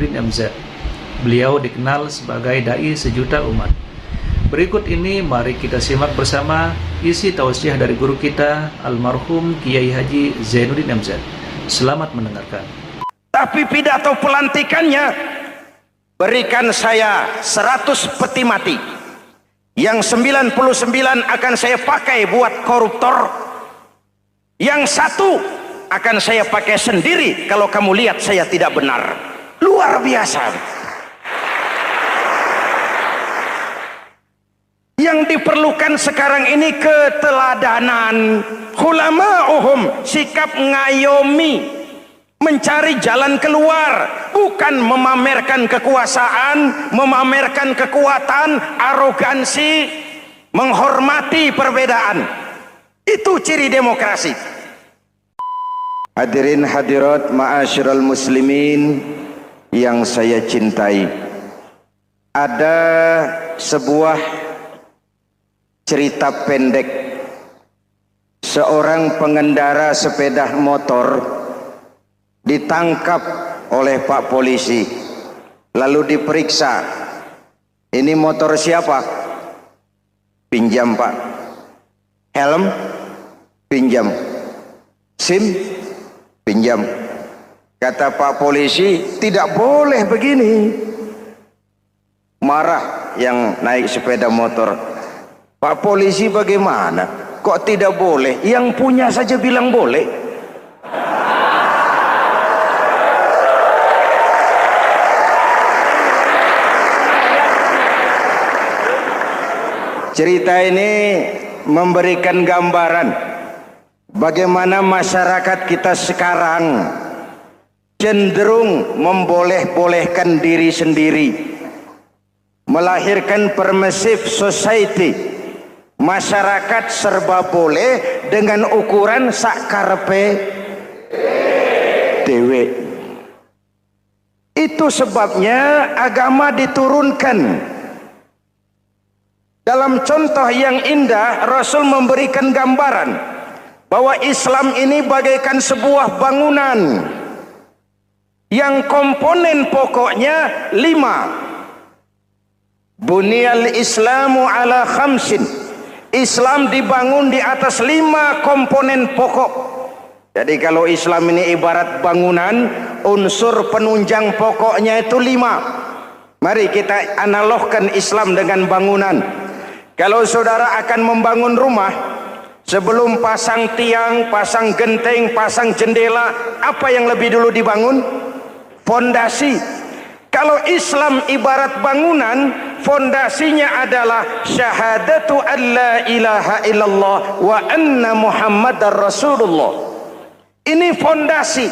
Zainuddin MZ. Beliau dikenal sebagai dai sejuta umat. Berikut ini mari kita simak bersama isi tausiah dari guru kita almarhum Kiai Haji Zainuddin MZ. Selamat mendengarkan. Tapi pidato pelantikannya, berikan saya 100 peti mati, yang 99 akan saya pakai buat koruptor, yang 1 akan saya pakai sendiri kalau kamu lihat saya tidak benar. Luar biasa. Yang diperlukan sekarang ini keteladanan, hulama'uhum, sikap ngayomi, mencari jalan keluar, bukan memamerkan kekuasaan, memamerkan kekuatan, arogansi, menghormati perbedaan. Itu ciri demokrasi. Hadirin hadirat ma'asyiral muslimin yang saya cintai, ada sebuah cerita pendek. Seorang pengendara sepeda motor ditangkap oleh Pak Polisi, lalu diperiksa. Ini motor siapa? Pinjam Pak. Helm? Pinjam. SIM? Pinjam. Kata Pak Polisi, tidak boleh begini. Marah yang naik sepeda motor. Pak Polisi bagaimana? Kok tidak boleh? Yang punya saja bilang boleh. Cerita ini memberikan gambaran bagaimana masyarakat kita sekarang cenderung memboleh-bolehkan diri sendiri, melahirkan permissive society. Masyarakat serba boleh dengan ukuran sakarepe dewe. Itu sebabnya agama diturunkan. Dalam contoh yang indah, Rasul memberikan gambaran bahwa Islam ini bagaikan sebuah bangunan yang komponen pokoknya 5. Bunyal Islamu ala khamsin. Islam dibangun di atas 5 komponen pokok. Jadi kalau Islam ini ibarat bangunan, unsur penunjang pokoknya itu 5. Mari kita analogkan Islam dengan bangunan. Kalau saudara akan membangun rumah, sebelum pasang tiang, pasang genteng, pasang jendela, apa yang lebih dulu dibangun? Fondasi. Kalau Islam ibarat bangunan, fondasinya adalah syahadatu an la ilaha illallah wa anna muhammadar rasulullah. Ini fondasi.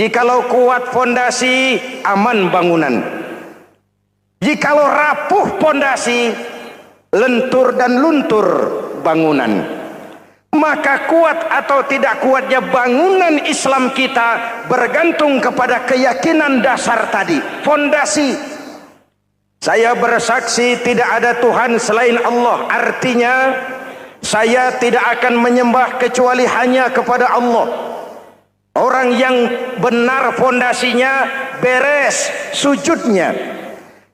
Jikalau kuat fondasi, aman bangunan. Jikalau rapuh fondasi, lentur dan luntur bangunan. Maka kuat atau tidak kuatnya bangunan Islam kita bergantung kepada keyakinan dasar tadi, fondasi. Saya bersaksi tidak ada Tuhan selain Allah, artinya saya tidak akan menyembah kecuali hanya kepada Allah. Orang yang benar fondasinya beres sujudnya.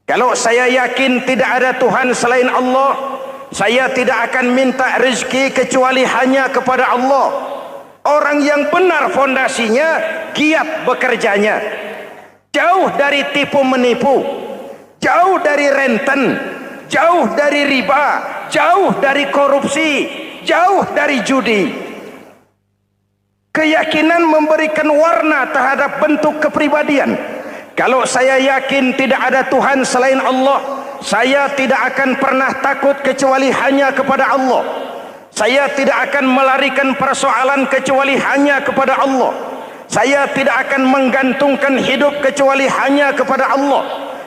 Kalau saya yakin tidak ada Tuhan selain Allah, saya tidak akan minta rezeki kecuali hanya kepada Allah. Orang yang benar fondasinya, giat bekerjanya, jauh dari tipu menipu, jauh dari renten, jauh dari riba, jauh dari korupsi, jauh dari judi. Keyakinan memberikan warna terhadap bentuk kepribadian. Kalau saya yakin tidak ada Tuhan selain Allah, saya tidak akan pernah takut kecuali hanya kepada Allah. Saya tidak akan melarikan persoalan kecuali hanya kepada Allah. Saya tidak akan menggantungkan hidup kecuali hanya kepada Allah.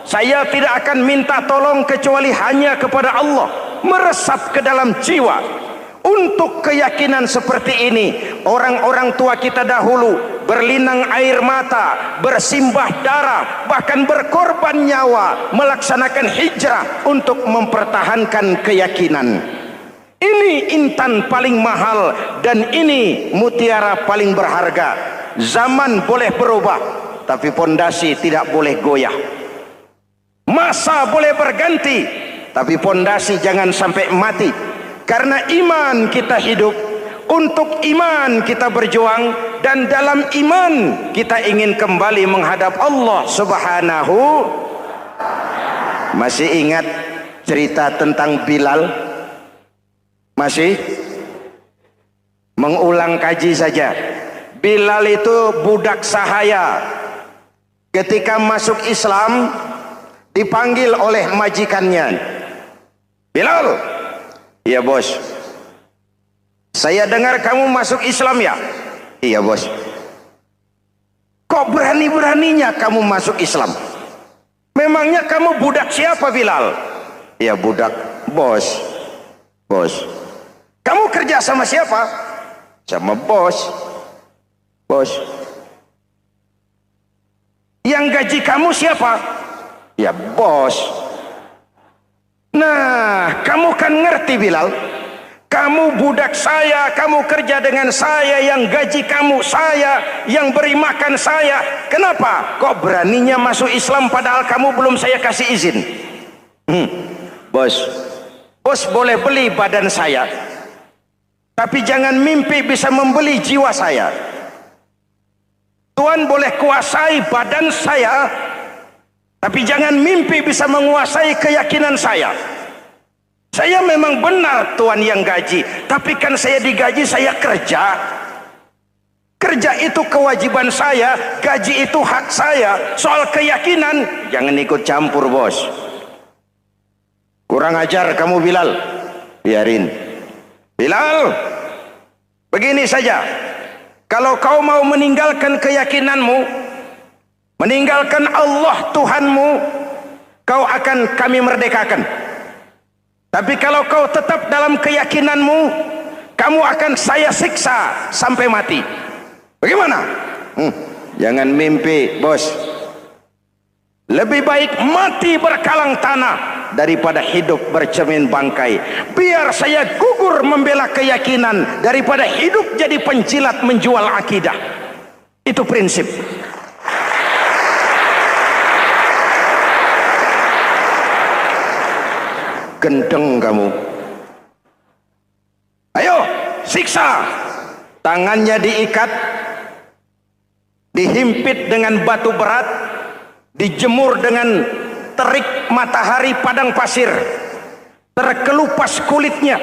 Saya tidak akan minta tolong kecuali hanya kepada Allah. Meresap ke dalam jiwa. Untuk keyakinan seperti ini, orang-orang tua kita dahulu berlinang air mata, bersimbah darah, bahkan berkorban nyawa, melaksanakan hijrah untuk mempertahankan keyakinan. Ini intan paling mahal dan ini mutiara paling berharga. Zaman boleh berubah, tapi pondasi tidak boleh goyah. Masa boleh berganti, tapi pondasi jangan sampai mati. Karena iman kita hidup, untuk iman kita berjuang, dan dalam iman kita ingin kembali menghadap Allah Subhanahu. Masih ingat cerita tentang Bilal? Masih? Mengulang kaji saja. Bilal itu budak sahaya. Ketika masuk Islam, dipanggil oleh majikannya. Bilal, iya bos. Saya dengar kamu masuk Islam ya? Iya bos. Kok berani-beraninya kamu masuk Islam? Memangnya kamu budak siapa Bilal? Iya budak bos. Bos. Kamu kerja sama siapa? Sama bos. Bos. Yang gaji kamu siapa? Ya bos. Nah, kamu kan ngerti Bilal. Kamu budak saya, kamu kerja dengan saya, yang gaji kamu saya, yang beri makan saya. Kenapa? Kok beraninya masuk Islam padahal kamu belum saya kasih izin? Bos, bos boleh beli badan saya, tapi jangan mimpi bisa membeli jiwa saya. Tuhan boleh kuasai badan saya, tapi jangan mimpi bisa menguasai keyakinan saya. Saya memang benar Tuhan yang gaji, tapi kan saya digaji, saya kerja. Kerja itu kewajiban saya, gaji itu hak saya. Soal keyakinan, jangan ikut campur bos. Kurang ajar kamu Bilal. Biarin. Bilal, begini saja. Kalau kau mau meninggalkan keyakinanmu, meninggalkan Allah Tuhanmu, kau akan kami merdekakan. Tapi kalau kau tetap dalam keyakinanmu, kamu akan saya siksa sampai mati. Bagaimana? Jangan mimpi bos. Lebih baik mati berkalang tanah daripada hidup bercermin bangkai. Biar saya gugur membela keyakinan daripada hidup jadi penjilat menjual akidah. Itu prinsip. Gendeng kamu. Ayo siksa. Tangannya diikat, dihimpit dengan batu berat, dijemur dengan terik matahari padang pasir, terkelupas kulitnya,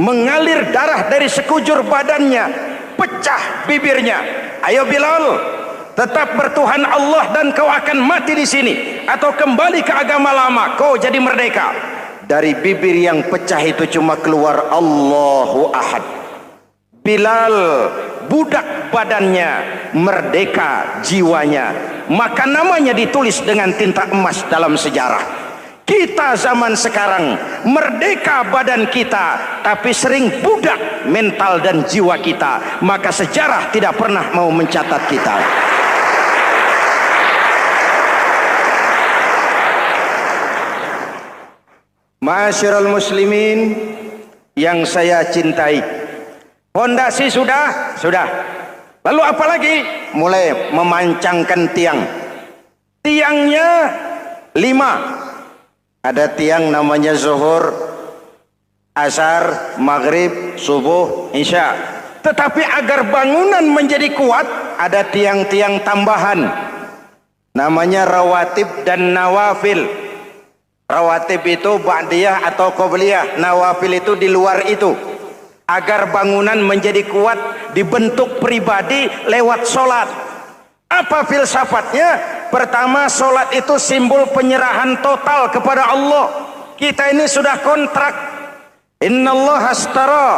mengalir darah dari sekujur badannya, pecah bibirnya. Ayo Bilal, tetap bertuhan Allah dan kau akan mati di sini, atau kembali ke agama lama, kau jadi merdeka. Dari bibir yang pecah itu cuma keluar Allahu Ahad. Bilal budak badannya, merdeka jiwanya, maka namanya ditulis dengan tinta emas dalam sejarah. Kita zaman sekarang merdeka badan kita, tapi sering budak mental dan jiwa kita, maka sejarah tidak pernah mau mencatat kita. Ma'asyiral muslimin yang saya cintai, fondasi sudah. Lalu apa lagi? Mulai memancangkan tiang. Tiangnya 5. Ada tiang namanya zuhur, asar, maghrib, subuh, isya. Tetapi agar bangunan menjadi kuat, ada tiang-tiang tambahan. Namanya rawatib dan nawafil. Rawatib itu ba'diyah atau qobliyah, nawafil itu di luar itu. Agar bangunan menjadi kuat, dibentuk pribadi lewat solat. Apa filsafatnya? Pertama, solat itu simbol penyerahan total kepada Allah. Kita ini sudah kontrak. Innallaha astara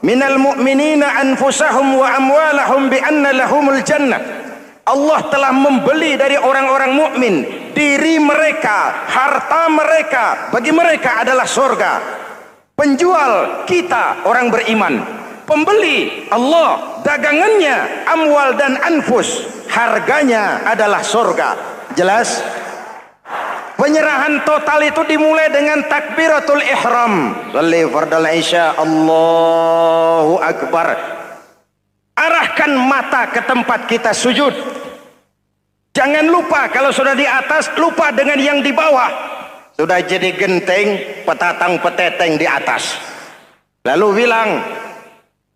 minal mu'minina anfusahum wa amwalahum bi anna lahumul jannah. Allah telah membeli dari orang-orang mukmin diri mereka, harta mereka, bagi mereka adalah surga. Penjual kita orang beriman, pembeli Allah, dagangannya amwal dan anfus, harganya adalah surga. Jelas? Penyerahan total itu dimulai dengan takbiratul ihram. Shalli fardal isya, Allahu akbar. Arahkan mata ke tempat kita sujud. Jangan lupa kalau sudah di atas, lupa dengan yang di bawah. Sudah jadi genteng, petatang peteteng di atas. Lalu bilang,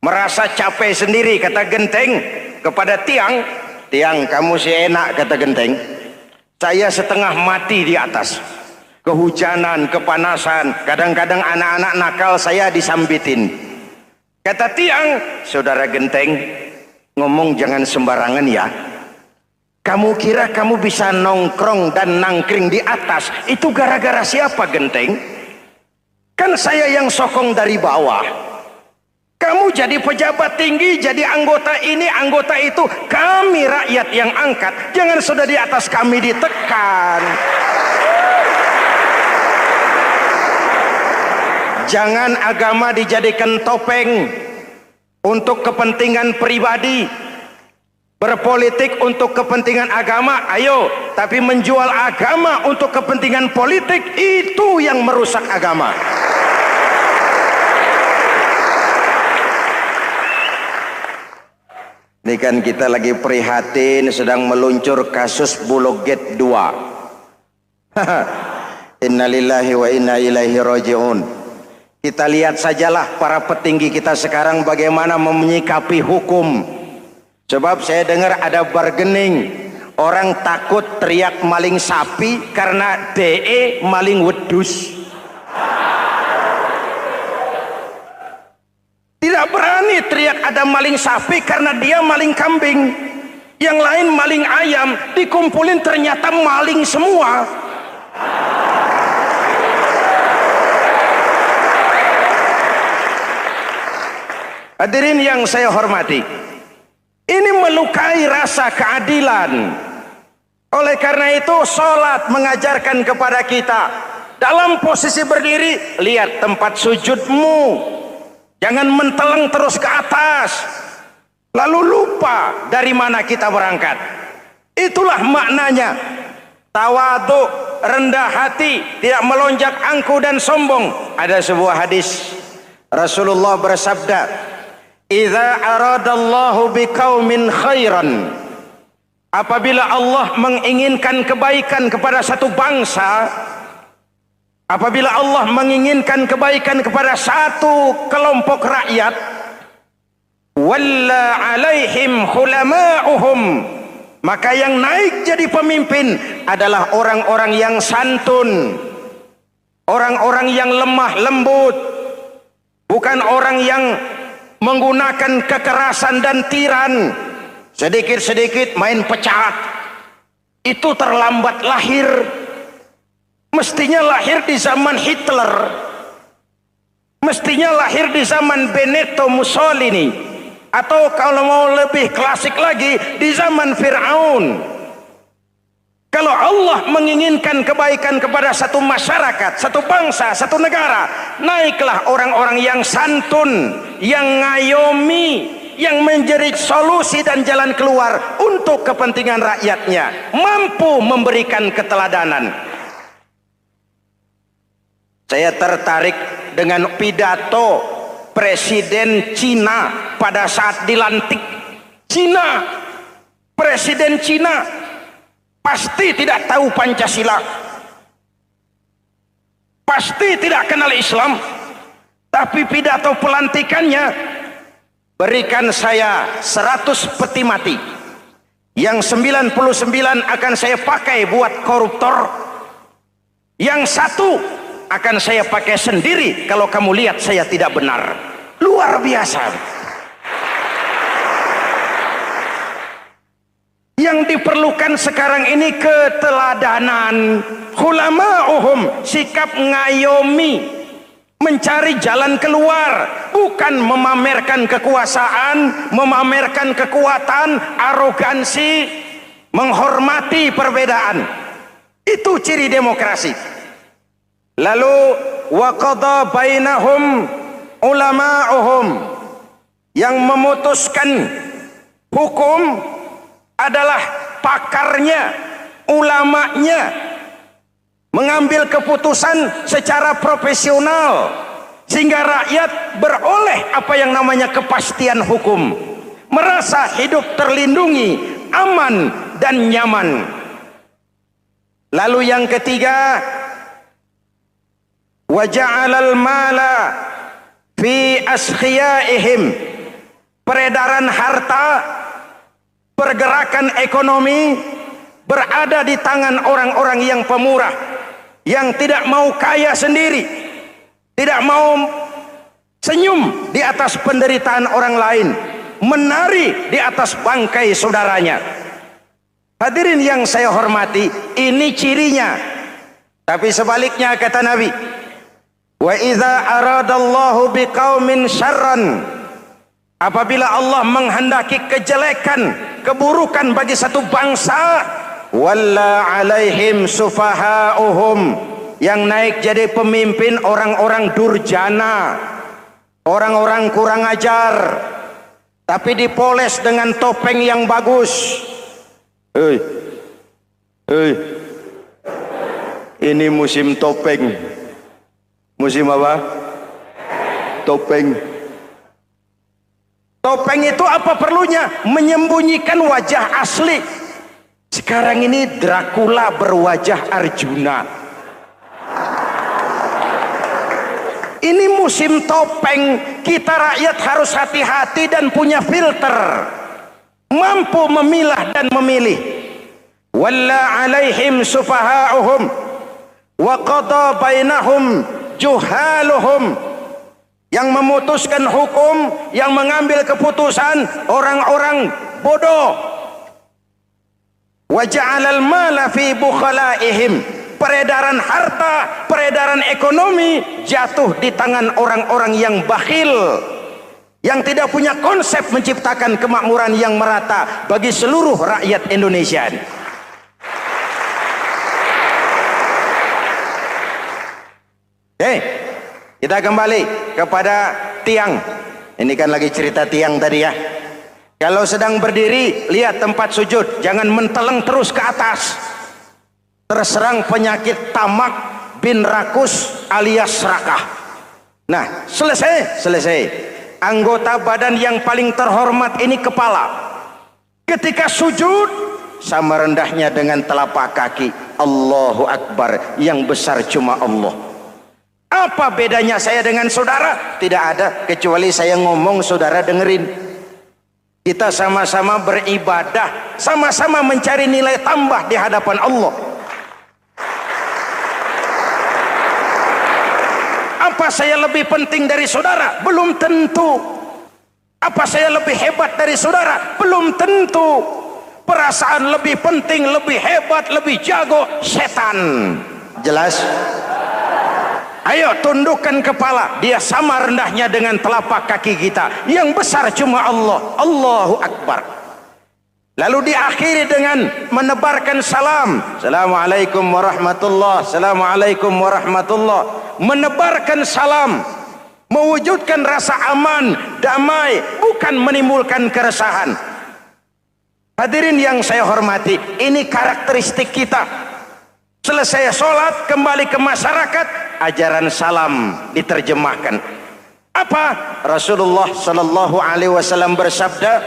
merasa capek sendiri, kata genteng kepada tiang. Tiang, kamu sih enak, kata genteng. Saya setengah mati di atas. Kehujanan, kepanasan, kadang-kadang anak-anak nakal saya disambitin. Kata tiang, saudara genteng, ngomong jangan sembarangan ya. Kamu kira kamu bisa nongkrong dan nangkring di atas, itu gara-gara siapa genteng? Kan saya yang sokong dari bawah. Kamu jadi pejabat tinggi, jadi anggota ini, anggota itu. Kami rakyat yang angkat, jangan sudah di atas kami ditekan. Jangan agama dijadikan topeng untuk kepentingan pribadi. Berpolitik untuk kepentingan agama, ayo. Tapi menjual agama untuk kepentingan politik, itu yang merusak agama. Ini kan kita lagi prihatin sedang meluncur kasus Bulog Gate 2. Innalillahi wa inna ilaihi raji'un. Kita lihat sajalah para petinggi kita sekarang bagaimana menyikapi hukum. Sebab saya dengar ada bargaining. Orang takut teriak maling sapi karena DE maling wedus. Tidak berani teriak ada maling sapi karena dia maling kambing. Yang lain maling ayam, dikumpulin ternyata maling semua. Hadirin yang saya hormati, ini melukai rasa keadilan. Oleh karena itu sholat mengajarkan kepada kita, dalam posisi berdiri, lihat tempat sujudmu. Jangan menteleng terus ke atas, lalu lupa dari mana kita berangkat. Itulah maknanya tawadhu, rendah hati, tidak melonjak angku dan sombong. Ada sebuah hadis Rasulullah bersabda, "Idza aradallahu biqaumin khairan." Apabila Allah menginginkan kebaikan kepada satu bangsa, apabila Allah menginginkan kebaikan kepada satu kelompok rakyat, walla alaihim hulama'uhum, maka yang naik jadi pemimpin adalah orang-orang yang santun, orang-orang yang lemah lembut, bukan orang yang menggunakan kekerasan dan tiran. Sedikit-sedikit main pecat, itu terlambat lahir. Mestinya lahir di zaman Hitler, mestinya lahir di zaman Benito Mussolini, atau kalau mau lebih klasik lagi di zaman Fir'aun. Kalau Allah menginginkan kebaikan kepada satu masyarakat, satu bangsa, satu negara, naiklah orang-orang yang santun, yang ngayomi, yang menjadi solusi dan jalan keluar untuk kepentingan rakyatnya, mampu memberikan keteladanan. Saya tertarik dengan pidato Presiden Cina pada saat dilantik. Cina, Presiden Cina pasti tidak tahu Pancasila, pasti tidak kenal Islam, tapi pidato pelantikannya, berikan saya 100 peti mati, yang 99 akan saya pakai buat koruptor, yang satu akan saya pakai sendiri kalau kamu lihat saya tidak benar. Luar biasa. Yang diperlukan sekarang ini keteladanan, hulama'uhum, sikap ngayomi, mencari jalan keluar, bukan memamerkan kekuasaan, memamerkan kekuatan, arogansi, menghormati perbedaan. Itu ciri demokrasi. Lalu waqadha bainahum ulama'uhum, yang memutuskan hukum adalah pakarnya, ulamanya, mengambil keputusan secara profesional sehingga rakyat beroleh apa yang namanya kepastian hukum, merasa hidup terlindungi, aman, dan nyaman. Lalu yang ketiga, wa ja'alal mala fi askhiyaihim, peredaran harta, pergerakan ekonomi berada di tangan orang-orang yang pemurah, yang tidak mau kaya sendiri, tidak mau senyum di atas penderitaan orang lain, menari di atas bangkai saudaranya. Hadirin yang saya hormati, ini cirinya. Tapi sebaliknya kata Nabi, wa idza aradallahu biqaumin syarran, apabila Allah menghendaki kejelekan, keburukan bagi satu bangsa, walla alaihim sufahauhum, yang naik jadi pemimpin orang-orang durjana, orang-orang kurang ajar, tapi dipoles dengan topeng yang bagus. Hei, ini musim topeng. Musim apa? Topeng. Topeng itu apa perlunya? Menyembunyikan wajah asli. Sekarang ini Dracula berwajah Arjuna. Ini musim topeng. Kita rakyat harus hati-hati dan punya filter, mampu memilah dan memilih. Walla alaihim sufahauhum wa qada bainahum juhaluhum, yang memutuskan hukum, yang mengambil keputusan orang-orang bodoh. Wa ja'alal mala fi bukhalaihim, peredaran harta, peredaran ekonomi jatuh di tangan orang-orang yang bakhil, yang tidak punya konsep menciptakan kemakmuran yang merata bagi seluruh rakyat Indonesia. Kita kembali kepada tiang. Ini kan lagi cerita tiang tadi ya. Kalau sedang berdiri, lihat tempat sujud, jangan menteleng terus ke atas. Terserang penyakit tamak bin rakus alias serakah. Nah, selesai. Anggota badan yang paling terhormat ini kepala. Ketika sujud, sama rendahnya dengan telapak kaki. Allahu Akbar, yang besar cuma Allah. Apa bedanya saya dengan saudara? Tidak ada, kecuali saya ngomong saudara dengerin. Kita sama-sama beribadah, sama-sama mencari nilai tambah di hadapan Allah. Apa saya lebih penting dari saudara? Belum tentu. Apa saya lebih hebat dari saudara? Belum tentu. Perasaan lebih penting, lebih hebat, lebih jago setan. Jelas? Ayo tundukkan kepala, dia sama rendahnya dengan telapak kaki kita. Yang besar cuma Allah. Allahu Akbar. Lalu diakhiri dengan menebarkan salam. Assalamualaikum warahmatullah. Assalamualaikum warahmatullah. Menebarkan salam, mewujudkan rasa aman, damai, bukan menimbulkan keresahan. Hadirin yang saya hormati, ini karakteristik kita. Selesai sholat, kembali ke masyarakat, ajaran salam diterjemahkan. Apa? Rasulullah sallallahu alaihi wasallam bersabda,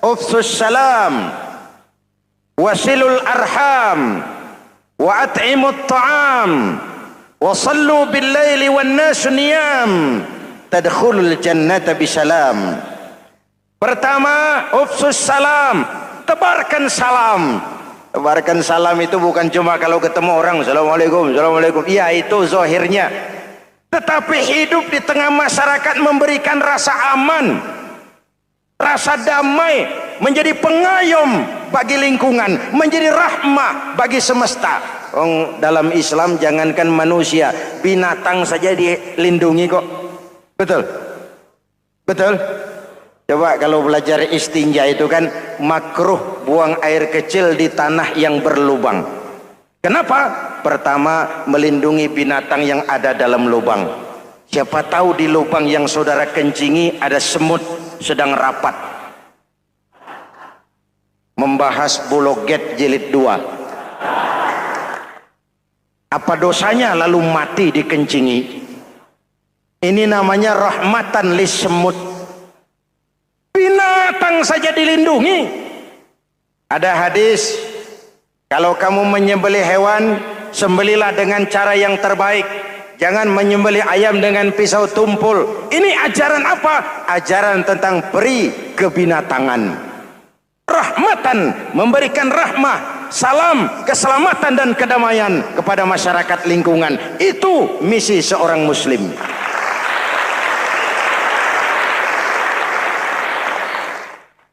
"Ufsus salam, wasilul arham, wa at'imut ta'am, wa sallu bil laili wan nasu niyam, tadkhulul jannata bisalam." Pertama, ufsus salam, tebarkan salam. Tebarkan salam itu bukan cuma kalau ketemu orang assalamualaikum, assalamualaikum. Iya, itu zahirnya. Tetapi hidup di tengah masyarakat memberikan rasa aman, rasa damai, menjadi pengayom bagi lingkungan, menjadi rahmah bagi semesta. Dalam Islam jangankan manusia, binatang saja dilindungi kok. Betul? Betul? Coba kalau belajar istinja itu kan makruh buang air kecil di tanah yang berlubang. Kenapa? Pertama, melindungi binatang yang ada dalam lubang. Siapa tahu di lubang yang saudara kencingi ada semut sedang rapat. Membahas Buloget jilid 2. Apa dosanya lalu mati dikencingi? Ini namanya rahmatan lis semut. Binatang saja dilindungi. Ada hadis Kalau kamu menyembelih hewan, sembelilah dengan cara yang terbaik. Jangan menyembelih ayam dengan pisau tumpul. Ini ajaran apa? Ajaran tentang peri kebinatangan. Rahmatan, memberikan rahmah, salam, keselamatan dan kedamaian kepada masyarakat lingkungan. Itu misi seorang muslim.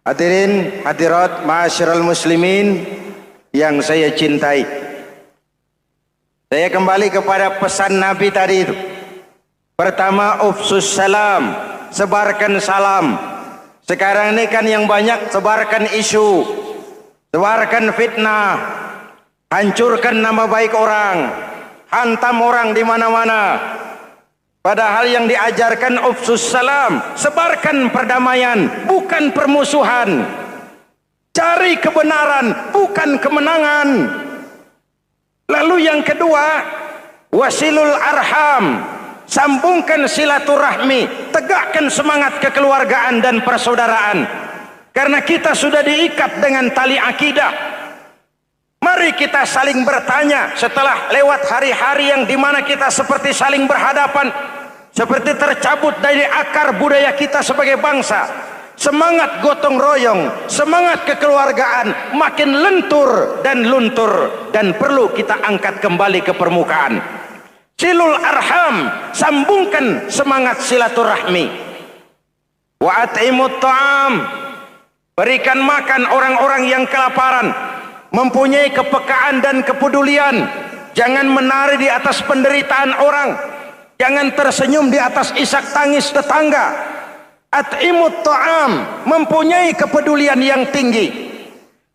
Hadirin hadirat ma'asyiral muslimin yang saya cintai, saya kembali kepada pesan Nabi tadi itu. Pertama, ufsus salam, sebarkan salam. Sekarang ini kan yang banyak sebarkan isu, sebarkan fitnah, hancurkan nama baik orang, hantam orang di mana-mana. Padahal yang diajarkan ufsus salam, sebarkan perdamaian, bukan permusuhan. Cari kebenaran, bukan kemenangan. Lalu yang kedua, wasilul arham, sambungkan silaturahmi, tegakkan semangat kekeluargaan dan persaudaraan. Karena kita sudah diikat dengan tali akidah. Mari kita saling bertanya setelah lewat hari-hari yang dimana kita seperti saling berhadapan, seperti tercabut dari akar budaya kita sebagai bangsa. Semangat gotong royong, semangat kekeluargaan makin lentur dan luntur, dan perlu kita angkat kembali ke permukaan. Silul arham, sambungkan semangat silaturahmi. Wa at'imut ta'am, berikan makan orang-orang yang kelaparan. Mempunyai kepekaan dan kepedulian. Jangan menari di atas penderitaan orang, jangan tersenyum di atas isak tangis tetangga. At'imut ta'am, mempunyai kepedulian yang tinggi.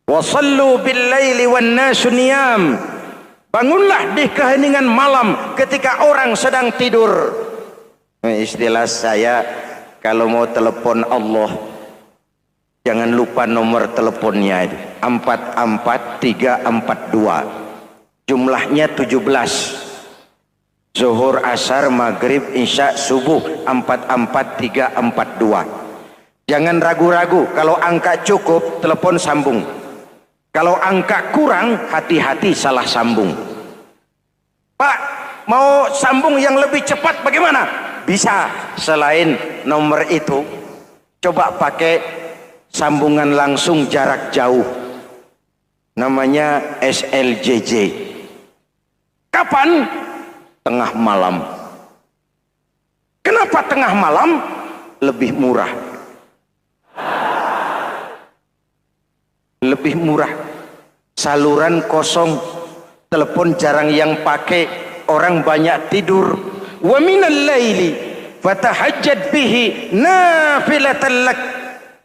Wasallu bil laili wan nasu niyam, bangunlah di keheningan malam ketika orang sedang tidur. Istilah saya, kalau mau telepon Allah, jangan lupa nomor teleponnya itu 44342. Jumlahnya 17. Zuhur, asar, maghrib, isya, subuh 44342. Jangan ragu-ragu. Kalau angka cukup, telepon sambung. Kalau angka kurang, hati-hati salah sambung. Pak, mau sambung yang lebih cepat bagaimana? Bisa. Selain nomor itu, coba pakai sambungan langsung jarak jauh. Namanya SLJJ. Kapan? Tengah malam. Kenapa tengah malam? Lebih murah. Lebih murah. Saluran kosong, telepon jarang yang pakai, orang banyak tidur. Wa minal laili fatahajjad bihi nafilatan lak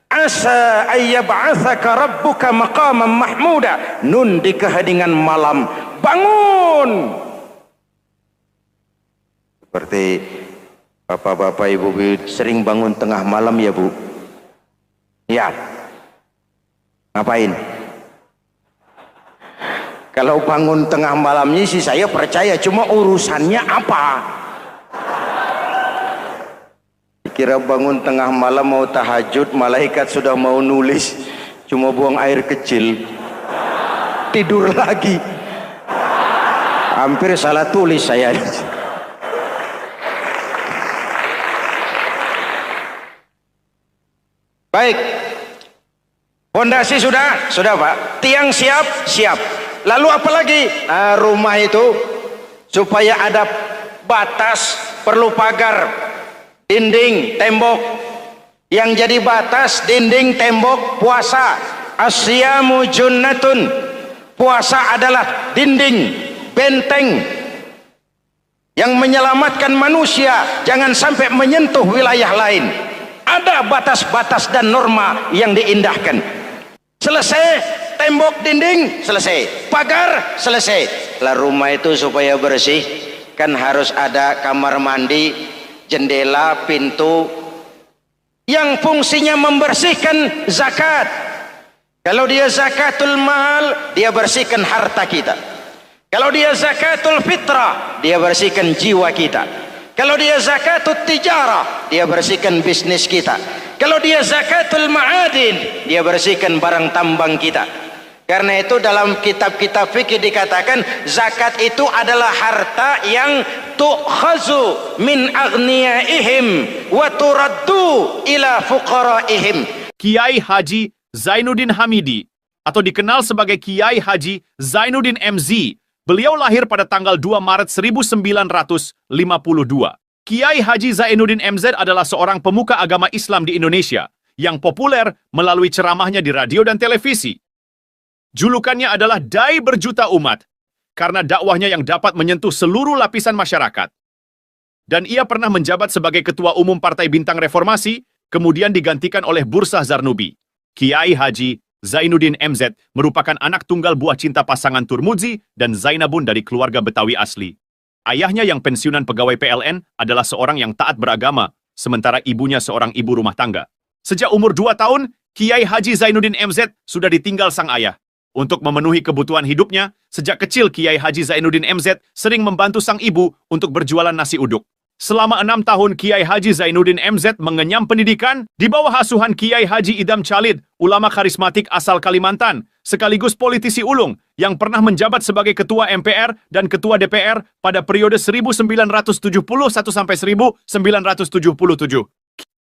asa ayyab'atsaka rabbuka maqaman mahmuda. Nun, di keheningan malam bangun. Seperti bapak-bapak, ibu-ibu sering bangun tengah malam ya Bu? Ya. Ngapain? Kalau bangun tengah malamnya sih saya percaya, cuma urusannya apa? Kira bangun tengah malam mau tahajud, malaikat sudah mau nulis, cuma buang air kecil, tidur lagi. Hampir salah tulis saya. Baik, fondasi sudah Pak, tiang siap. Lalu apa lagi? Nah, rumah itu supaya ada batas, perlu pagar, dinding, tembok. Yang jadi batas, dinding, tembok, puasa. Asyamu junnatun, puasa adalah dinding, benteng yang menyelamatkan manusia jangan sampai menyentuh wilayah lain. Ada batas-batas dan norma yang diindahkan. Selesai, tembok, dinding, selesai. Pagar, selesai. Lah rumah itu supaya bersih, kan harus ada kamar mandi, jendela, pintu, yang fungsinya membersihkan zakat. Kalau dia zakatul mal, dia bersihkan harta kita. Kalau dia zakatul fitrah, dia bersihkan jiwa kita. Kalau dia zakatul tijarah, dia bersihkan bisnis kita. Kalau dia zakatul ma'adin, dia bersihkan barang tambang kita. Karena itu dalam kitab-kitab fikih dikatakan zakat itu adalah harta yang tu'khazu min aghniyaihim wa turaddu ila fuqaraihim. Kiai Haji Zainuddin Hamidi atau dikenal sebagai Kiai Haji Zainuddin MZ. Beliau lahir pada tanggal 2 Maret 1952. Kiai Haji Zainuddin MZ adalah seorang pemuka agama Islam di Indonesia yang populer melalui ceramahnya di radio dan televisi. Julukannya adalah Dai Berjuta Umat karena dakwahnya yang dapat menyentuh seluruh lapisan masyarakat. Dan ia pernah menjabat sebagai Ketua Umum Partai Bintang Reformasi, kemudian digantikan oleh Bursah Zarnubi. Kiai Haji Zainuddin MZ merupakan anak tunggal buah cinta pasangan Turmuzi dan Zainabun dari keluarga Betawi asli. Ayahnya yang pensiunan pegawai PLN adalah seorang yang taat beragama, sementara ibunya seorang ibu rumah tangga. Sejak umur 2 tahun, Kiai Haji Zainuddin MZ sudah ditinggal sang ayah. Untuk memenuhi kebutuhan hidupnya, sejak kecil Kiai Haji Zainuddin MZ sering membantu sang ibu untuk berjualan nasi uduk. Selama 6 tahun Kiai Haji Zainuddin MZ mengenyam pendidikan di bawah asuhan Kiai Haji Idham Chalid, ulama karismatik asal Kalimantan, sekaligus politisi ulung yang pernah menjabat sebagai Ketua MPR dan Ketua DPR pada periode 1971 sampai 1977.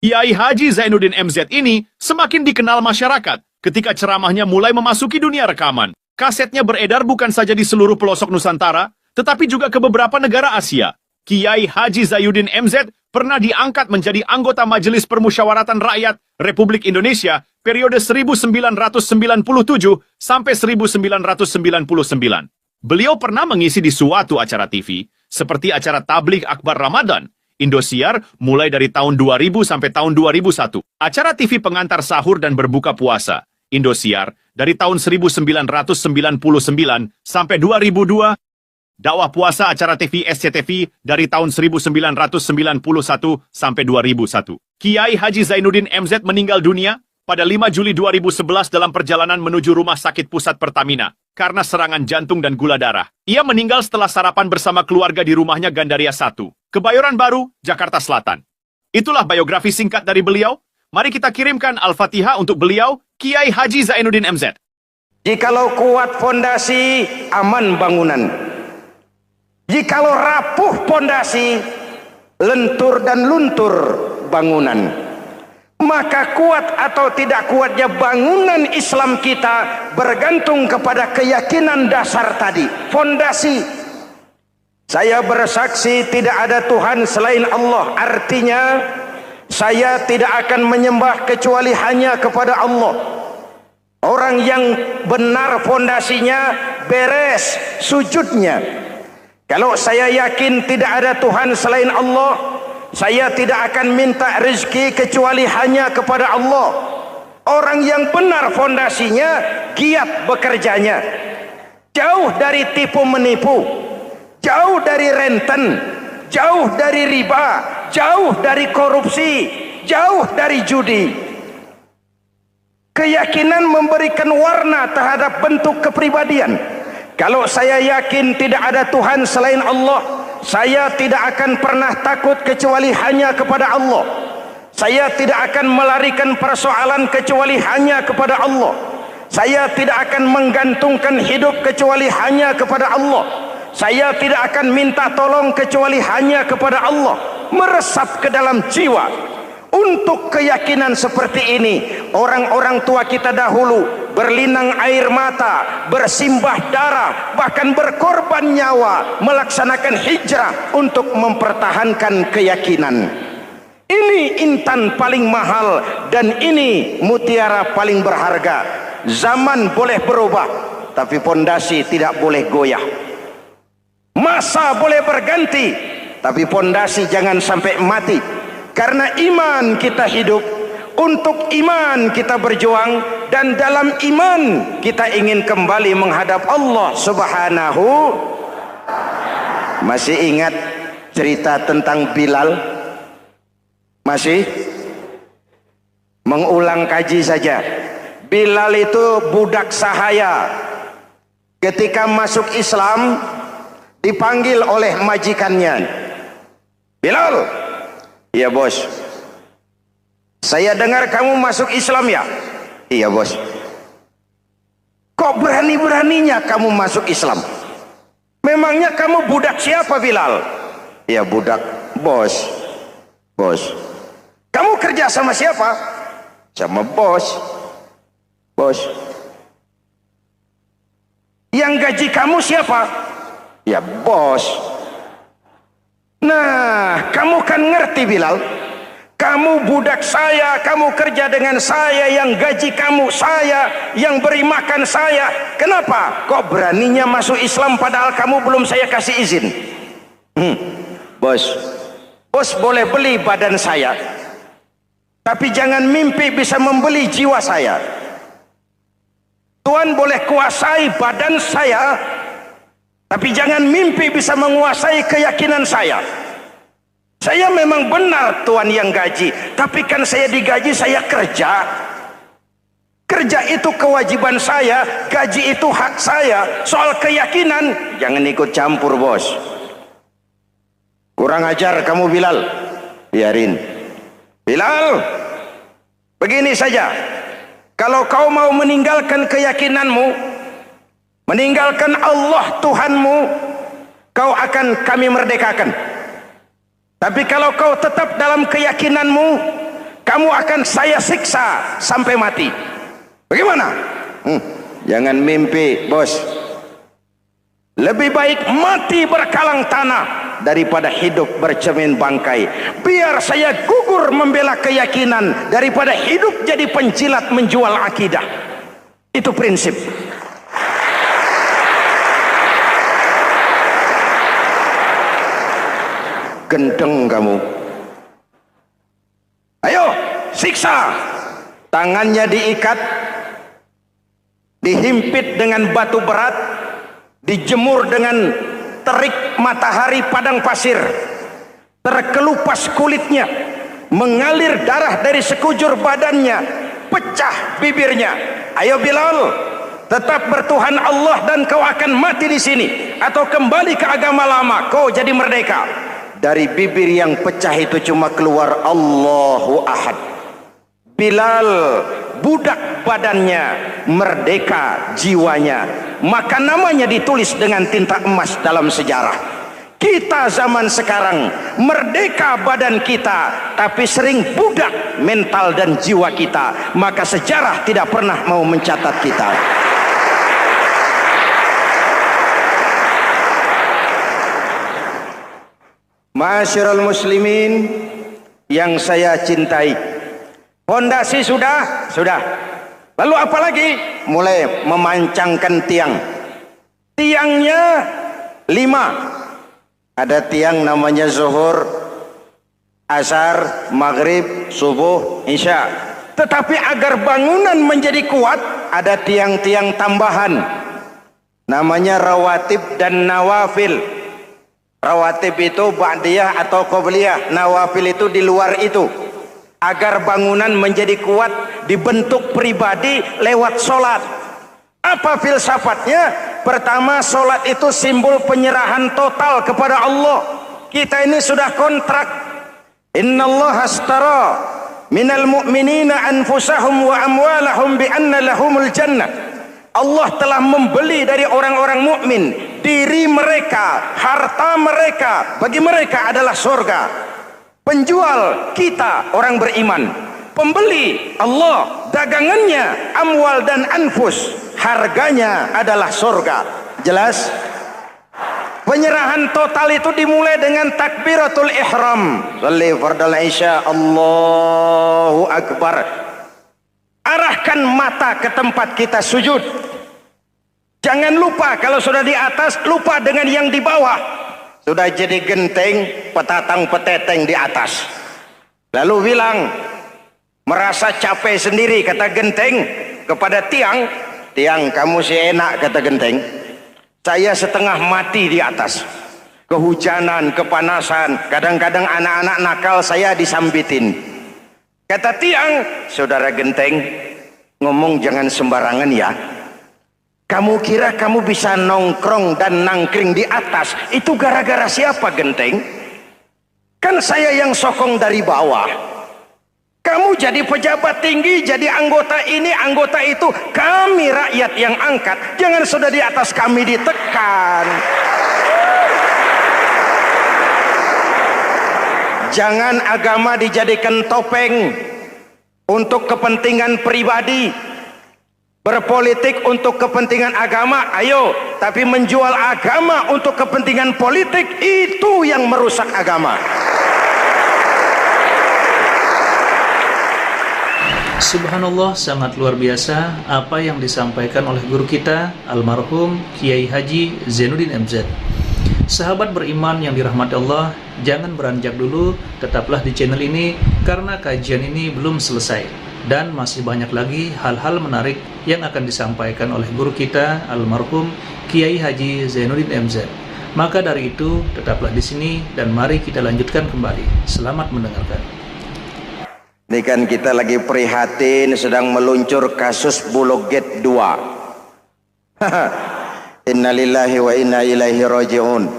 Kiai Haji Zainuddin MZ ini semakin dikenal masyarakat ketika ceramahnya mulai memasuki dunia rekaman. Kasetnya beredar bukan saja di seluruh pelosok Nusantara, tetapi juga ke beberapa negara Asia. Kiai Haji Zainuddin MZ pernah diangkat menjadi anggota Majelis Permusyawaratan Rakyat Republik Indonesia periode 1997 sampai 1999. Beliau pernah mengisi di suatu acara TV, seperti acara Tabligh Akbar Ramadan, Indosiar mulai dari tahun 2000 sampai tahun 2001. Acara TV pengantar sahur dan berbuka puasa, Indosiar, dari tahun 1999 sampai 2002. Dakwah puasa acara TV SCTV dari tahun 1991 sampai 2001. Kiai Haji Zainuddin MZ meninggal dunia pada 5 Juli 2011 dalam perjalanan menuju Rumah Sakit Pusat Pertamina karena serangan jantung dan gula darah. Ia meninggal setelah sarapan bersama keluarga di rumahnya Gandaria 1, Kebayoran Baru, Jakarta Selatan. Itulah biografi singkat dari beliau. Mari kita kirimkan Al-Fatihah untuk beliau, Kiai Haji Zainuddin MZ. Jikalau kuat fondasi, aman bangunan. Jikalau rapuh fondasi, lentur dan luntur bangunan. Maka kuat atau tidak kuatnya bangunan Islam kita bergantung kepada keyakinan dasar tadi, fondasi. Saya bersaksi tidak ada Tuhan selain Allah, artinya saya tidak akan menyembah kecuali hanya kepada Allah. Orang yang benar fondasinya beres sujudnya. Kalau saya yakin tidak ada Tuhan selain Allah, saya tidak akan minta rezeki kecuali hanya kepada Allah. Orang yang benar fondasinya, giat bekerjanya, jauh dari tipu menipu, jauh dari renten, jauh dari riba, jauh dari korupsi, jauh dari judi. Keyakinan memberikan warna terhadap bentuk kepribadian. Kalau saya yakin tidak ada Tuhan selain Allah, saya tidak akan pernah takut kecuali hanya kepada Allah. Saya tidak akan melarikan persoalan kecuali hanya kepada Allah. Saya tidak akan menggantungkan hidup kecuali hanya kepada Allah. Saya tidak akan minta tolong kecuali hanya kepada Allah. Meresap ke dalam jiwa. Untuk keyakinan seperti ini, orang-orang tua kita dahulu berlinang air mata, bersimbah darah, bahkan berkorban nyawa, melaksanakan hijrah untuk mempertahankan keyakinan. Ini intan paling mahal dan ini mutiara paling berharga. Zaman boleh berubah, tapi pondasi tidak boleh goyah. Masa boleh berganti, tapi pondasi jangan sampai mati. Karena iman kita hidup, untuk iman kita berjuang, dan dalam iman kita ingin kembali menghadap Allah Subhanahu. Masih ingat cerita tentang Bilal? Masih? Mengulang kaji saja. Bilal itu budak sahaya. Ketika masuk Islam, dipanggil oleh majikannya. Bilal, iya bos. Saya dengar kamu masuk Islam ya? Iya bos. Kok berani-beraninya kamu masuk Islam? Memangnya kamu budak siapa, Bilal? Ya budak bos. Bos. Kamu kerja sama siapa? Sama bos. Bos. Yang gaji kamu siapa? Ya bos. Nah, kamu kan ngerti, Bilal. Kamu budak saya, kamu kerja dengan saya, yang gaji kamu saya, yang beri makan saya. Kenapa? Kok beraninya masuk Islam padahal kamu belum saya kasih izin? Bos, bos boleh beli badan saya, tapi jangan mimpi bisa membeli jiwa saya. Tuhan boleh kuasai badan saya, tapi jangan mimpi bisa menguasai keyakinan saya. Saya memang benar Tuhan yang gaji, tapi kan saya digaji, saya kerja. Kerja itu kewajiban saya, gaji itu hak saya. Soal keyakinan, jangan ikut campur, bos. Kurang ajar kamu, Bilal. Biarin. Bilal, begini saja. Kalau kau mau meninggalkan keyakinanmu, meninggalkan Allah Tuhanmu, kau akan kami merdekakan. Tapi kalau kau tetap dalam keyakinanmu, kamu akan saya siksa sampai mati. Bagaimana? Jangan mimpi, bos. Lebih baik mati berkalang tanah daripada hidup bercermin bangkai. Biar saya gugur membela keyakinan daripada hidup jadi penjilat menjual akidah. Itu prinsip. Gendeng kamu. Ayo, siksa. Tangannya diikat, dihimpit dengan batu berat, dijemur dengan terik matahari padang pasir, terkelupas kulitnya, mengalir darah dari sekujur badannya, pecah bibirnya. Ayo Bilal, tetap bertuhan Allah dan kau akan mati di sini, atau kembali ke agama lama, kau jadi merdeka. Dari bibir yang pecah itu cuma keluar Allahu Ahad. Bilal budak badannya, merdeka jiwanya, maka namanya ditulis dengan tinta emas dalam sejarah. Kita zaman sekarang merdeka badan kita, tapi sering budak mental dan jiwa kita, maka sejarah tidak pernah mau mencatat kita. Masyarul muslimin yang saya cintai, fondasi sudah. Lalu apa lagi? Mulai memancangkan tiang. Tiangnya 5. Ada tiang namanya zuhur, asar, maghrib, subuh, isya. Tetapi agar bangunan menjadi kuat, ada tiang-tiang tambahan. Namanya rawatib dan nawafil. Rawatib itu ba'diyah atau qobliyah, nawafil itu di luar itu. Agar bangunan menjadi kuat, dibentuk pribadi lewat solat. Apa filsafatnya? Pertama, solat itu simbol penyerahan total kepada Allah. Kita ini sudah kontrak. Innallaha astara minal mu'minina anfusahum wa amwalahum bi anna lahumul jannah. Allah telah membeli dari orang-orang mukmin diri mereka, harta mereka, bagi mereka adalah surga. Penjual kita orang beriman, pembeli Allah, dagangannya amwal dan anfus, harganya adalah surga. Jelas? Penyerahan total itu dimulai dengan takbiratul ihram. Shalli fardal isya, Allahu akbar. Arahkan mata ke tempat kita sujud. Jangan lupa kalau sudah di atas, lupa dengan yang di bawah. Sudah jadi genteng, petatang peteteng di atas. Lalu bilang, merasa capek sendiri, kata genteng kepada tiang. Tiang, kamu sih enak, kata genteng. Saya setengah mati di atas. Kehujanan, kepanasan, kadang-kadang anak-anak nakal saya disambitin. Kata tiang, saudara genteng, ngomong jangan sembarangan ya. Kamu kira kamu bisa nongkrong dan nangkring di atas, itu gara-gara siapa genteng? Kan saya yang sokong dari bawah. Kamu jadi pejabat tinggi, jadi anggota ini, anggota itu. Kami rakyat yang angkat. Jangan sudah di atas kami ditekan. Jangan agama dijadikan topeng untuk kepentingan pribadi. Berpolitik untuk kepentingan agama, ayo. Tapi menjual agama untuk kepentingan politik, itu yang merusak agama. Subhanallah, sangat luar biasa apa yang disampaikan oleh guru kita almarhum Kiai Haji Zainuddin MZ. Sahabat beriman yang dirahmati Allah, jangan beranjak dulu, tetaplah di channel ini karena kajian ini belum selesai dan masih banyak lagi hal-hal menarik yang akan disampaikan oleh guru kita almarhum Kiai Haji Zainuddin MZ. Maka dari itu, tetaplah di sini dan mari kita lanjutkan kembali. Selamat mendengarkan. Ini kan kita lagi prihatin sedang meluncur kasus Bulog Gate 2. Innalillahi wa inna ilaihi raji'un.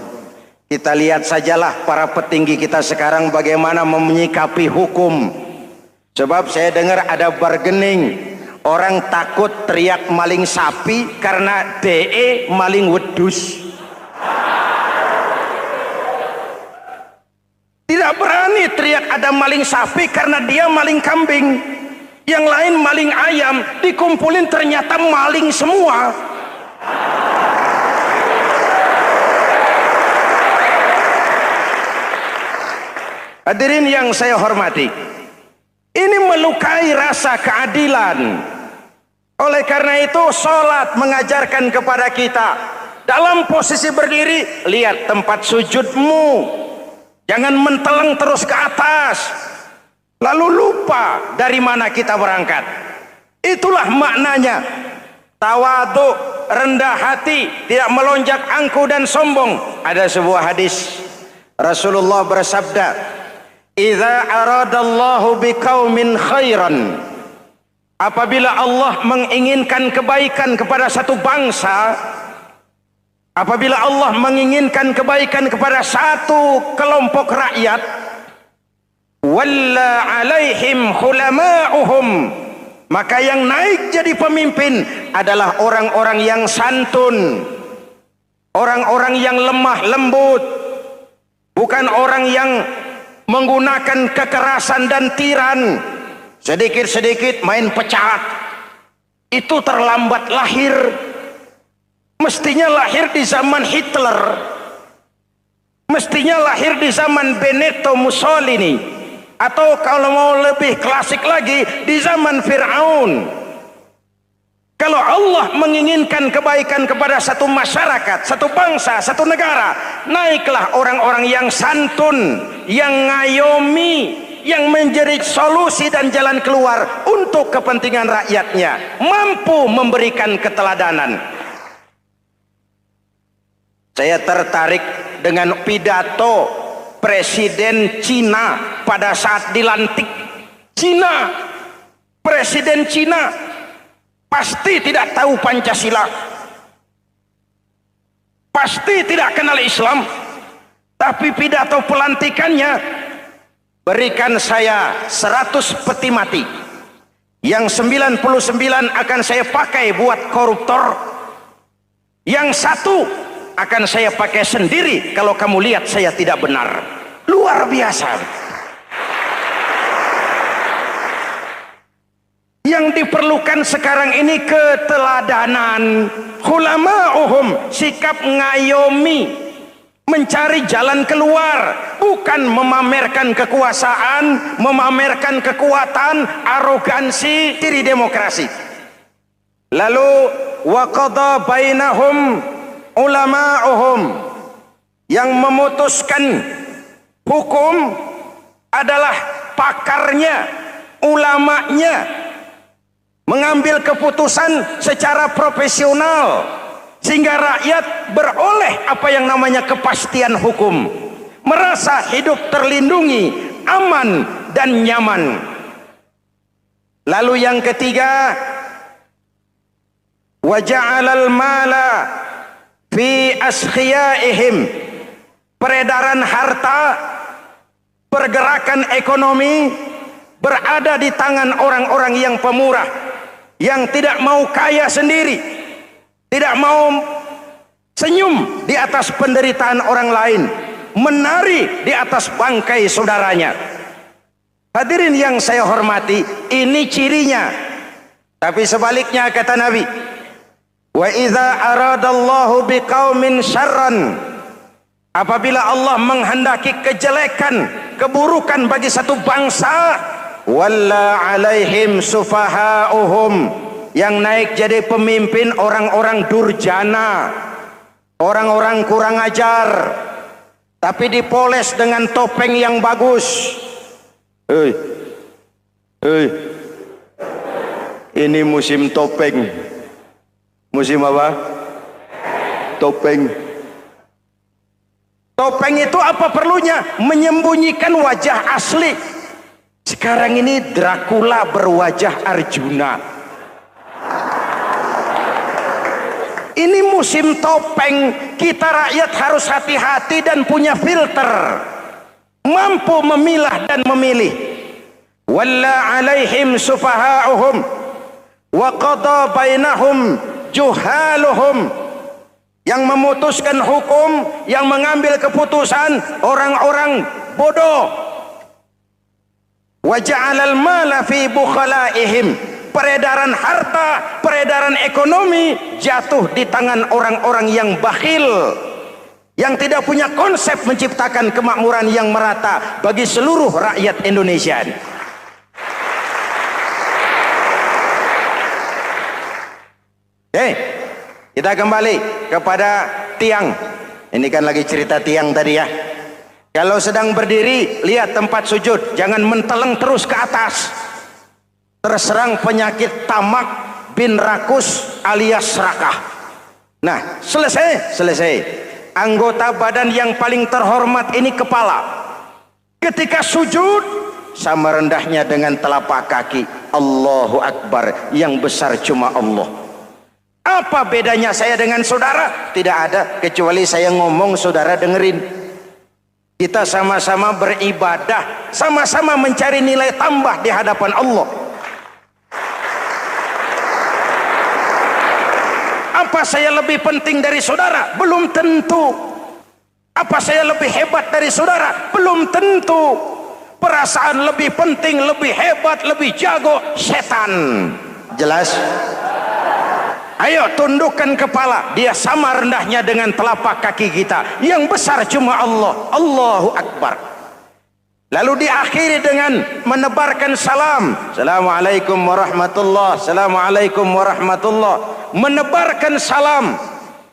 Kita lihat sajalah para petinggi kita sekarang bagaimana menyikapi hukum. Sebab saya dengar ada bargaining. Orang takut teriak maling sapi karena DE maling wedus. Tidak berani teriak ada maling sapi karena dia maling kambing. Yang lain maling ayam, dikumpulin ternyata maling semua. Hadirin yang saya hormati, ini melukai rasa keadilan. Oleh karena itu, sholat mengajarkan kepada kita dalam posisi berdiri, lihat tempat sujudmu. Jangan menteleng terus ke atas, lalu lupa dari mana kita berangkat. Itulah maknanya tawadhu, rendah hati, tidak melonjak angku dan sombong. Ada sebuah hadis Rasulullah bersabda, "Idza aradallahu biqaumin khairan." Apabila Allah menginginkan kebaikan kepada satu bangsa, apabila Allah menginginkan kebaikan kepada satu kelompok rakyat, walla alaihim khulama'uhum, maka yang naik jadi pemimpin adalah orang-orang yang santun, orang-orang yang lemah lembut, bukan orang yang menggunakan kekerasan dan tiran. Sedikit-sedikit main pecat, itu terlambat lahir. Mestinya lahir di zaman Hitler, mestinya lahir di zaman Benito Mussolini, atau kalau mau lebih klasik lagi di zaman Fir'aun. Kalau Allah menginginkan kebaikan kepada satu masyarakat, satu bangsa, satu negara, naiklah orang-orang yang santun, yang ngayomi, yang menjadi solusi dan jalan keluar untuk kepentingan rakyatnya, mampu memberikan keteladanan. Saya tertarik dengan pidato Presiden Cina pada saat dilantik. Cina, Presiden Cina pasti tidak tahu Pancasila, pasti tidak kenal Islam, tapi pidato pelantikannya, berikan saya 100 peti mati, yang 99 akan saya pakai buat koruptor, yang satu akan saya pakai sendiri kalau kamu lihat saya tidak benar. Luar biasa. Yang diperlukan sekarang ini keteladanan, khulama'uhum, sikap ngayomi, mencari jalan keluar, bukan memamerkan kekuasaan, memamerkan kekuatan, arogansi, diri demokrasi. Lalu waqadha bainahum ulama'uhum, yang memutuskan hukum adalah pakarnya, ulamanya, mengambil keputusan secara profesional sehingga rakyat beroleh apa yang namanya kepastian hukum, merasa hidup terlindungi, aman dan nyaman. Lalu yang ketiga, wa ja'alal mala fi askhiyaihim, peredaran harta, pergerakan ekonomi berada di tangan orang-orang yang pemurah, yang tidak mau kaya sendiri, tidak mau senyum di atas penderitaan orang lain, menari di atas bangkai saudaranya. Hadirin yang saya hormati, ini cirinya. Tapi sebaliknya kata Nabi, wa idza aradallahu biqaumin syarran, apabila Allah menghendaki kejelekan, keburukan bagi satu bangsa, walla alaihim sufahauhum, yang naik jadi pemimpin orang-orang durjana, orang-orang kurang ajar, tapi dipoles dengan topeng yang bagus. Ini musim topeng. Musim apa? Topeng. Topeng itu apa perlunya? Menyembunyikan wajah asli. Sekarang ini Dracula berwajah Arjuna. Ini musim topeng. Kita rakyat harus hati-hati dan punya filter, mampu memilah dan memilih. Walla alaihim sufahauhum wa qada bainahum juhaluhum, yang memutuskan hukum, yang mengambil keputusan orang-orang bodoh. Wa ja'alal mala fi bukhalaihim, peredaran harta, peredaran ekonomi jatuh di tangan orang-orang yang bakhil, yang tidak punya konsep menciptakan kemakmuran yang merata bagi seluruh rakyat Indonesia. Kita kembali kepada tiang. Ini kan lagi cerita tiang tadi ya. Kalau sedang berdiri, lihat tempat sujud, jangan menteleng terus ke atas. Terserang penyakit tamak bin rakus alias serakah. Nah, selesai. Anggota badan yang paling terhormat ini kepala. Ketika sujud, sama rendahnya dengan telapak kaki. Allahu Akbar, yang besar cuma Allah. Apa bedanya saya dengan saudara? Tidak ada, kecuali saya ngomong saudara dengerin. Kita sama-sama beribadah, sama-sama mencari nilai tambah di hadapan Allah. Apa saya lebih penting dari saudara? Belum tentu. Apa saya lebih hebat dari saudara? Belum tentu. Perasaan lebih penting, lebih hebat, lebih jago setan. Jelas? Ayo tundukkan kepala, dia sama rendahnya dengan telapak kaki kita. Yang besar cuma Allah. Allahu Akbar. Lalu diakhiri dengan menebarkan salam. Assalamualaikum warahmatullah. Assalamualaikum warahmatullah. Menebarkan salam,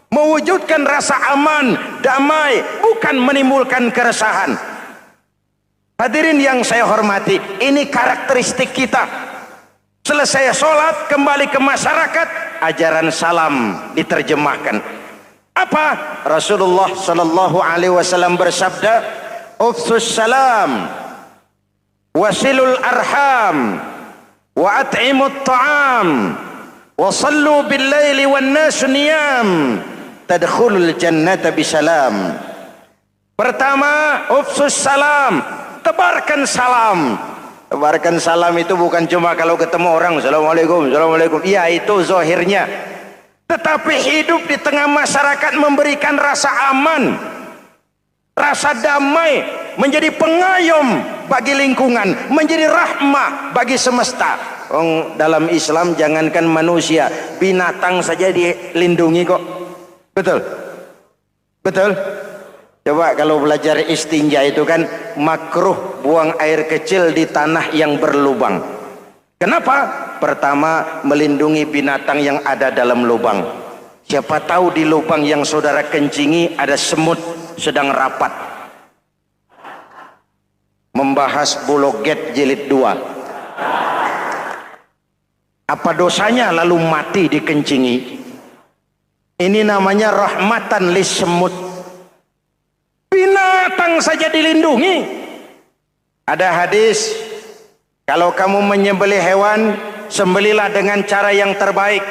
mewujudkan rasa aman, damai, bukan menimbulkan keresahan. Hadirin yang saya hormati, ini karakteristik kita. Selesai sholat, kembali ke masyarakat, ajaran salam diterjemahkan. Apa? Rasulullah sallallahu alaihi wasallam bersabda, "Ufsus salam, wasilul arham, wa at'imut ta'am, wa sallu bil laili wan nasu niyam, tadkhulul jannata bisalam." Pertama, ufsus salam, tebarkan salam. Tebarkan salam itu bukan cuma kalau ketemu orang assalamualaikum, assalamualaikum. Iya, itu zahirnya. Tetapi hidup di tengah masyarakat memberikan rasa aman, rasa damai, menjadi pengayom bagi lingkungan, menjadi rahmah bagi semesta. Dalam Islam jangankan manusia, binatang saja dilindungi kok. Betul? Betul? Coba kalau belajar istinja itu kan makruh buang air kecil di tanah yang berlubang. Kenapa? Pertama, melindungi binatang yang ada dalam lubang. Siapa tahu di lubang yang saudara kencingi ada semut sedang rapat. Membahas Bologet jilid 2. Apa dosanya lalu mati dikencingi? Ini namanya rahmatan lis semut. Binatang saja dilindungi. Ada hadis, kalau kamu menyembelih hewan, sembelilah dengan cara yang terbaik.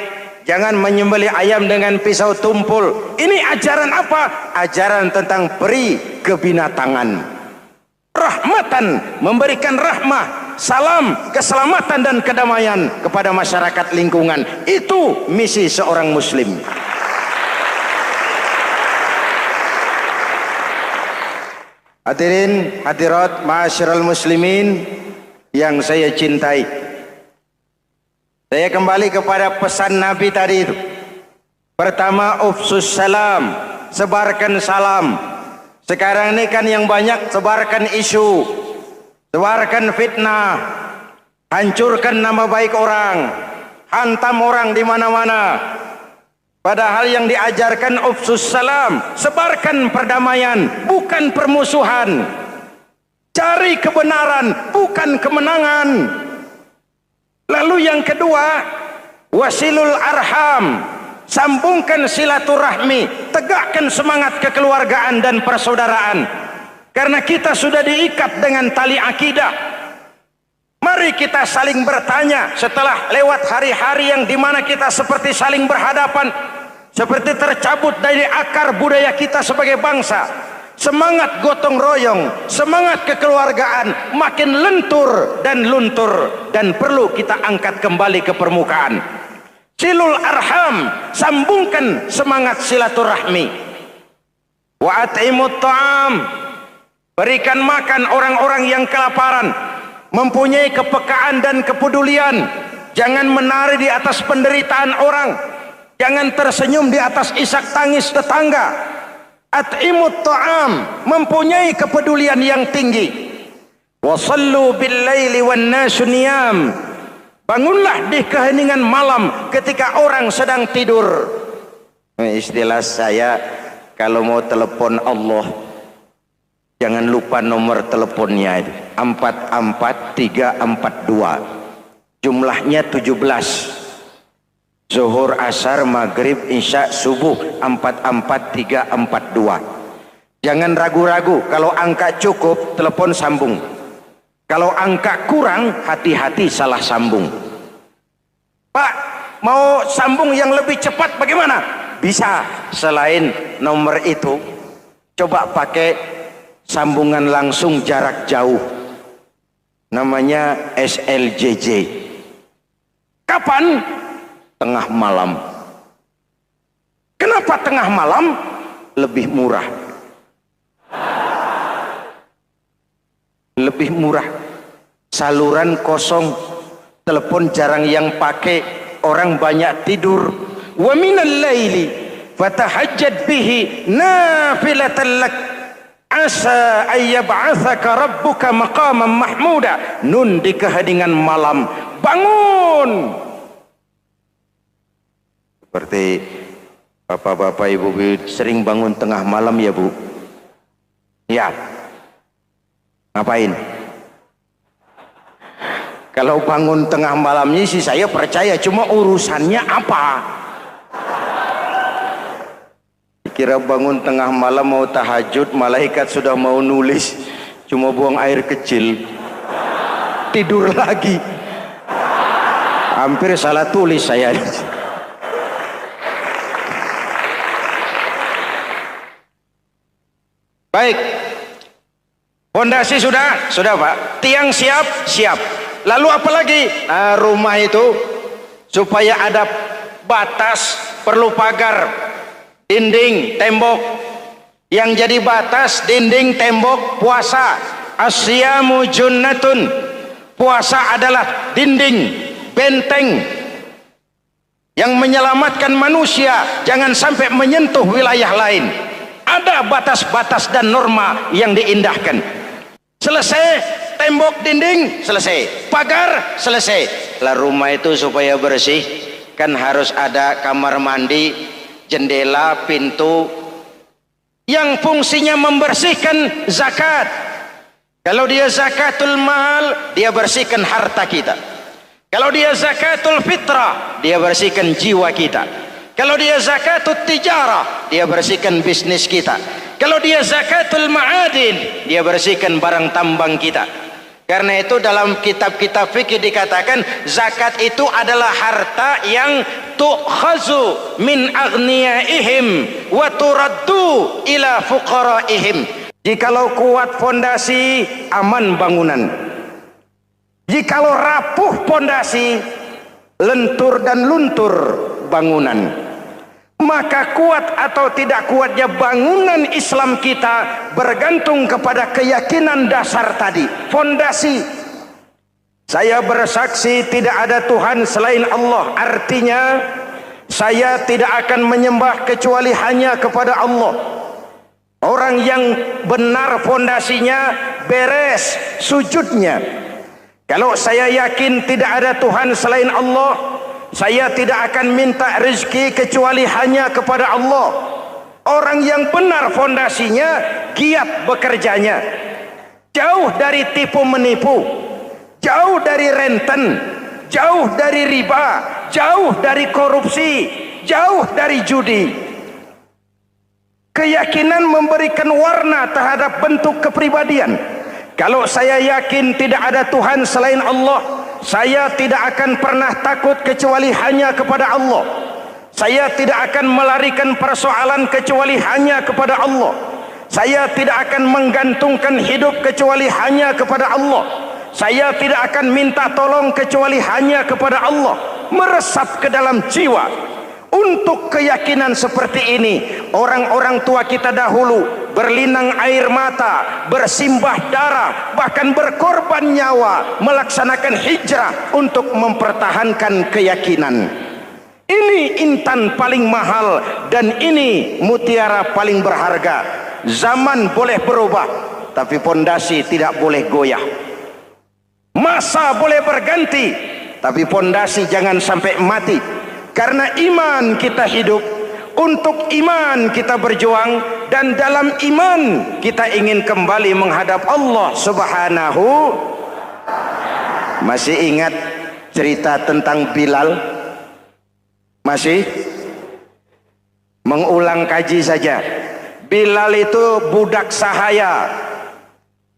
Jangan menyembelih ayam dengan pisau tumpul. Ini ajaran apa? Ajaran tentang peri kebinatangan. Rahmatan, memberikan rahmah. salam keselamatan dan kedamaian kepada masyarakat lingkungan. Itu misi seorang muslim. Hadirin hadirat ma'asyiral muslimin yang saya cintai, saya kembali kepada pesan Nabi tadi itu. Pertama, ufsus salam, sebarkan salam. Sekarang ini kan yang banyak sebarkan isu, sebarkan fitnah, hancurkan nama baik orang, hantam orang di mana-mana. Padahal yang diajarkan ufsus salam, sebarkan perdamaian, bukan permusuhan. Cari kebenaran, bukan kemenangan. Lalu yang kedua, wasilul arham, sambungkan silaturahmi, tegakkan semangat kekeluargaan dan persaudaraan. Karena kita sudah diikat dengan tali akidah. Mari kita saling bertanya setelah lewat hari-hari yang dimana kita seperti saling berhadapan, seperti tercabut dari akar budaya kita sebagai bangsa. Semangat gotong royong, semangat kekeluargaan makin lentur dan luntur, dan perlu kita angkat kembali ke permukaan. Silul arham, sambungkan semangat silaturahmi. Wa at'imut ta'am, berikan makan orang-orang yang kelaparan, mempunyai kepekaan dan kepedulian. Jangan menari di atas penderitaan orang, jangan tersenyum di atas isak tangis tetangga. At'imut ta'am, mempunyai kepedulian yang tinggi. Wa sallu bil laili wan nasu niyam, bangunlah di keheningan malam ketika orang sedang tidur. Istilah saya, kalau mau telepon Allah, jangan lupa nomor teleponnya itu 44342. Jumlahnya 17. Zuhur, asar, maghrib, isya, subuh 44342. Jangan ragu-ragu, kalau angka cukup telepon sambung. Kalau angka kurang, hati-hati salah sambung. Pak, mau sambung yang lebih cepat bagaimana? Bisa, selain nomor itu, coba pakai sambungan langsung jarak jauh. Namanya SLJJ. Kapan? Tengah malam. Kenapa tengah malam? Lebih murah. Lebih murah. Saluran kosong, telepon jarang yang pakai, orang banyak tidur. Wa minal laili fatahajjad bihi nafilatan lak asa ayyab'atsaka rabbuka maqaman mahmuda. Nun di keheningan malam, bangun. Seperti bapak-bapak, ibu-ibu sering bangun tengah malam ya Bu? Ya. Ngapain? Kalau bangun tengah malamnya sih saya percaya, cuma urusannya apa? Kira bangun tengah malam mau tahajud, malaikat sudah mau nulis, cuma buang air kecil, tidur lagi. Hampir salah tulis saya. Baik, fondasi sudah Pak, tiang siap. Lalu apa lagi? Nah, rumah itu supaya ada batas, perlu pagar, dinding, tembok. Yang jadi batas, dinding, tembok, puasa. Asyamu junnatun, puasa adalah dinding, benteng yang menyelamatkan manusia jangan sampai menyentuh wilayah lain. Ada batas-batas dan norma yang diindahkan. Selesai, tembok, dinding, selesai. Pagar, selesai. Lah rumah itu supaya bersih, kan harus ada kamar mandi, jendela, pintu, yang fungsinya membersihkan zakat. Kalau dia zakatul mal, dia bersihkan harta kita. Kalau dia zakatul fitrah, dia bersihkan jiwa kita. Kalau dia zakatul tijarah, dia bersihkan bisnis kita. Kalau dia zakatul ma'adin, dia bersihkan barang tambang kita. Karena itu dalam kitab-kitab fikih dikatakan zakat itu adalah harta yang tu'khazu min aghniyaihim wa turaddu ila fuqaraihim. Jikalau kuat fondasi, aman bangunan. Jikalau rapuh pondasi, lentur dan luntur bangunan. Maka kuat atau tidak kuatnya bangunan Islam kita bergantung kepada keyakinan dasar tadi, fondasi. Saya bersaksi tidak ada Tuhan selain Allah, artinya saya tidak akan menyembah kecuali hanya kepada Allah. Orang yang benar fondasinya beres sujudnya. Kalau saya yakin tidak ada Tuhan selain Allah, saya tidak akan minta rezeki kecuali hanya kepada Allah. Orang yang benar fondasinya, giat bekerjanya, jauh dari tipu menipu, jauh dari renten, jauh dari riba, jauh dari korupsi, jauh dari judi. Keyakinan memberikan warna terhadap bentuk kepribadian. Kalau saya yakin tidak ada Tuhan selain Allah, saya tidak akan pernah takut kecuali hanya kepada Allah. Saya tidak akan melarikan persoalan kecuali hanya kepada Allah. Saya tidak akan menggantungkan hidup kecuali hanya kepada Allah. Saya tidak akan minta tolong kecuali hanya kepada Allah. Meresap ke dalam jiwa. Untuk keyakinan seperti ini, orang-orang tua kita dahulu berlinang air mata, bersimbah darah, bahkan berkorban nyawa, melaksanakan hijrah untuk mempertahankan keyakinan. Ini intan paling mahal dan ini mutiara paling berharga. Zaman boleh berubah, tapi pondasi tidak boleh goyah. Masa boleh berganti, tapi pondasi jangan sampai mati. Karena iman kita hidup, untuk iman kita berjuang, dan dalam iman kita ingin kembali menghadap Allah Subhanahu. Masih ingat cerita tentang Bilal? Masih? Mengulang kaji saja. Bilal itu budak sahaya.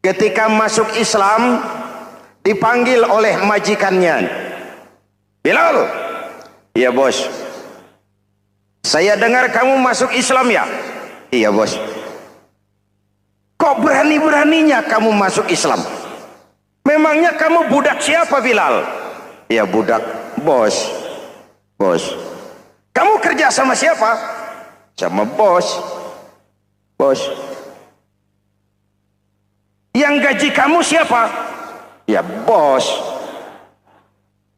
Ketika masuk Islam, dipanggil oleh majikannya. Bilal, iya bos. Saya dengar kamu masuk Islam ya? Iya bos. Kok berani-beraninya kamu masuk Islam? Memangnya kamu budak siapa Bilal? Iya budak bos. Bos. Kamu kerja sama siapa? Sama bos. Bos. Yang gaji kamu siapa? Ya bos.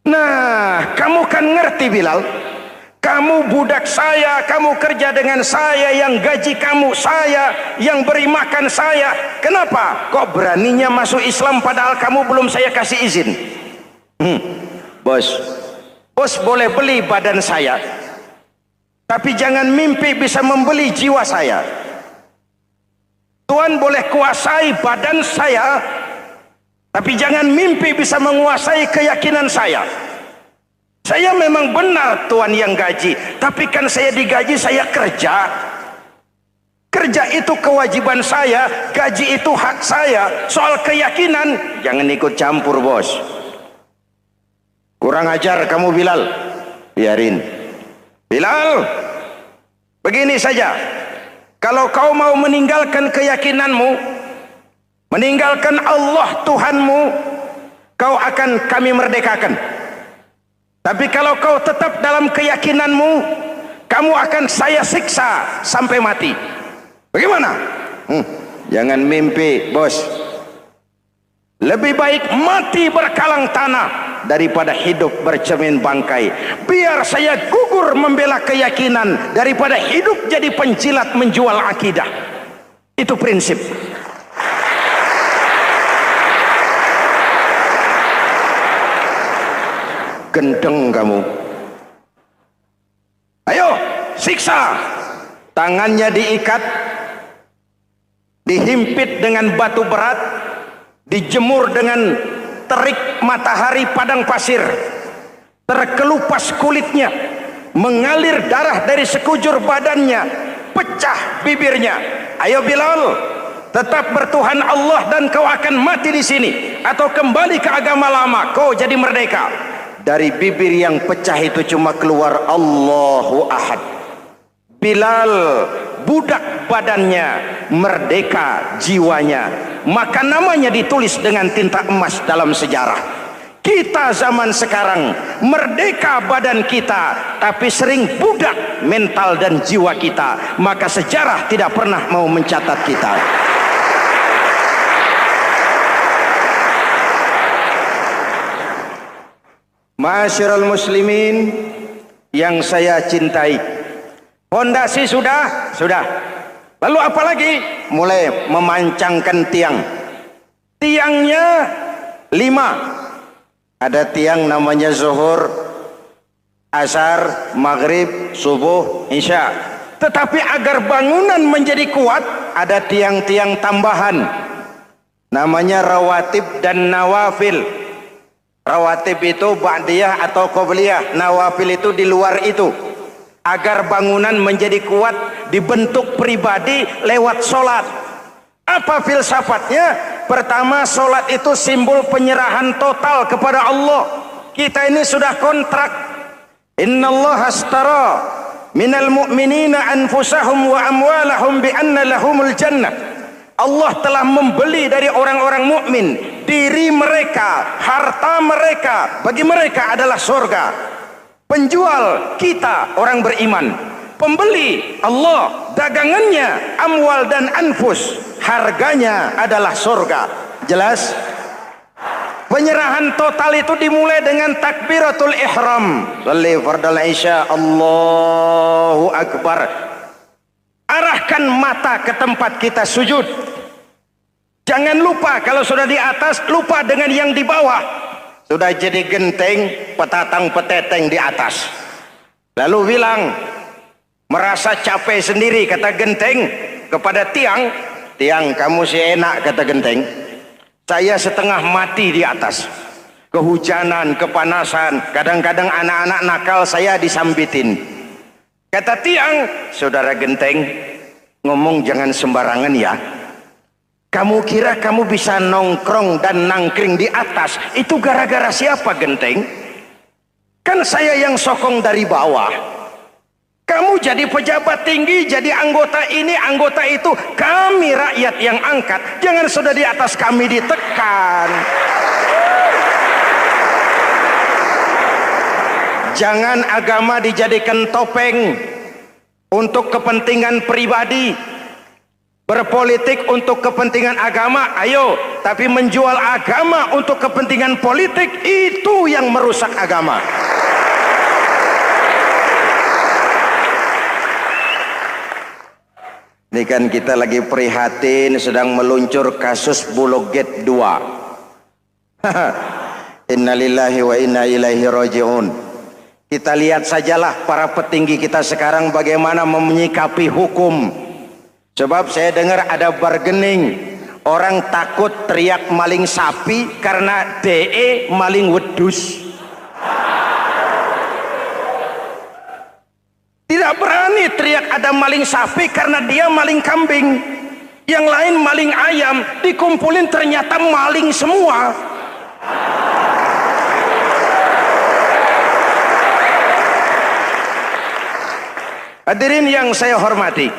Nah, kamu kan ngerti Bilal, kamu budak saya, kamu kerja dengan saya, yang gaji kamu saya, yang beri makan saya. Kenapa? Kok beraninya masuk Islam padahal kamu belum saya kasih izin? Bos, bos boleh beli badan saya, tapi jangan mimpi bisa membeli jiwa saya. Tuhan boleh kuasai badan saya, tapi jangan mimpi bisa menguasai keyakinan saya. Saya memang benar Tuhan yang gaji, tapi kan saya digaji, saya kerja. Kerja itu kewajiban saya, gaji itu hak saya. Soal keyakinan, jangan ikut campur bos. Kurang ajar kamu Bilal. Biarin. Bilal, begini saja. Kalau kau mau meninggalkan keyakinanmu, meninggalkan Allah Tuhanmu, kau akan kami merdekakan. Tapi kalau kau tetap dalam keyakinanmu, kamu akan saya siksa sampai mati. Bagaimana? Jangan mimpi bos. Lebih baik mati berkalang tanah daripada hidup bercermin bangkai. Biar saya gugur membela keyakinan daripada hidup jadi penjilat menjual akidah. Itu prinsip. Gendeng kamu. Ayo siksa. Tangannya diikat, dihimpit dengan batu berat, dijemur dengan terik matahari padang pasir, terkelupas kulitnya, mengalir darah dari sekujur badannya, pecah bibirnya. Ayo Bilal, tetap bertuhan Allah dan kau akan mati di sini, atau kembali ke agama lama, kau jadi merdeka. Dari bibir yang pecah itu cuma keluar Allahu Ahad. Bilal budak badannya, merdeka jiwanya, maka namanya ditulis dengan tinta emas dalam sejarah. Kita zaman sekarang merdeka badan kita, tapi sering budak mental dan jiwa kita. Maka sejarah tidak pernah mau mencatat kita. Ma'asyiral muslimin yang saya cintai, fondasi sudah. Lalu apa lagi? Mulai memancangkan tiang. Tiangnya 5. Ada tiang namanya zuhur, asar, maghrib, subuh, isya. Tetapi agar bangunan menjadi kuat, ada tiang-tiang tambahan. Namanya rawatib dan nawafil. Rawatib itu ba'diyah atau qobliyah. Nawafil itu di luar itu. Agar bangunan menjadi kuat, dibentuk pribadi lewat sholat. Apa filsafatnya? Pertama, sholat itu simbol penyerahan total kepada Allah. Kita ini sudah kontrak. Innallaha astara minal mu'minina anfusahum wa amwalahum bi anna lahumul jannah. Allah telah membeli dari orang-orang mukmin diri mereka, harta mereka, bagi mereka adalah surga. Penjual kita orang beriman, pembeli Allah, dagangannya amwal dan anfus, harganya adalah surga. Jelas? Penyerahan total itu dimulai dengan takbiratul ihram. Shalli fardal isya, Allahu akbar. Arahkan mata ke tempat kita sujud. Jangan lupa kalau sudah di atas, lupa dengan yang di bawah. Sudah jadi genteng, petatang peteteng di atas. Lalu bilang, merasa capek sendiri, kata genteng kepada tiang. Tiang, kamu sih enak, kata genteng. Saya setengah mati di atas. Kehujanan, kepanasan, kadang-kadang anak-anak nakal saya disambitin. Kata tiang, saudara genteng, ngomong jangan sembarangan ya. Kamu kira kamu bisa nongkrong dan nangkring di atas, itu gara-gara siapa genteng? Kan saya yang sokong dari bawah. Kamu jadi pejabat tinggi, jadi anggota ini, anggota itu. Kami rakyat yang angkat. Jangan sudah di atas kami ditekan. Jangan agama dijadikan topeng untuk kepentingan pribadi. Berpolitik untuk kepentingan agama, ayo. Tapi menjual agama untuk kepentingan politik, itu yang merusak agama. Ini kan kita lagi prihatin sedang meluncur kasus Bulog Gate 2. Innalillahi wa inna ilaihi raji'un. Kita lihat sajalah para petinggi kita sekarang bagaimana menyikapi hukum. Sebab saya dengar ada bargaining. Orang takut teriak maling sapi karena DE maling wedus. Tidak berani teriak ada maling sapi karena dia maling kambing. Yang lain maling ayam, dikumpulin ternyata maling semua. Hadirin yang saya hormati,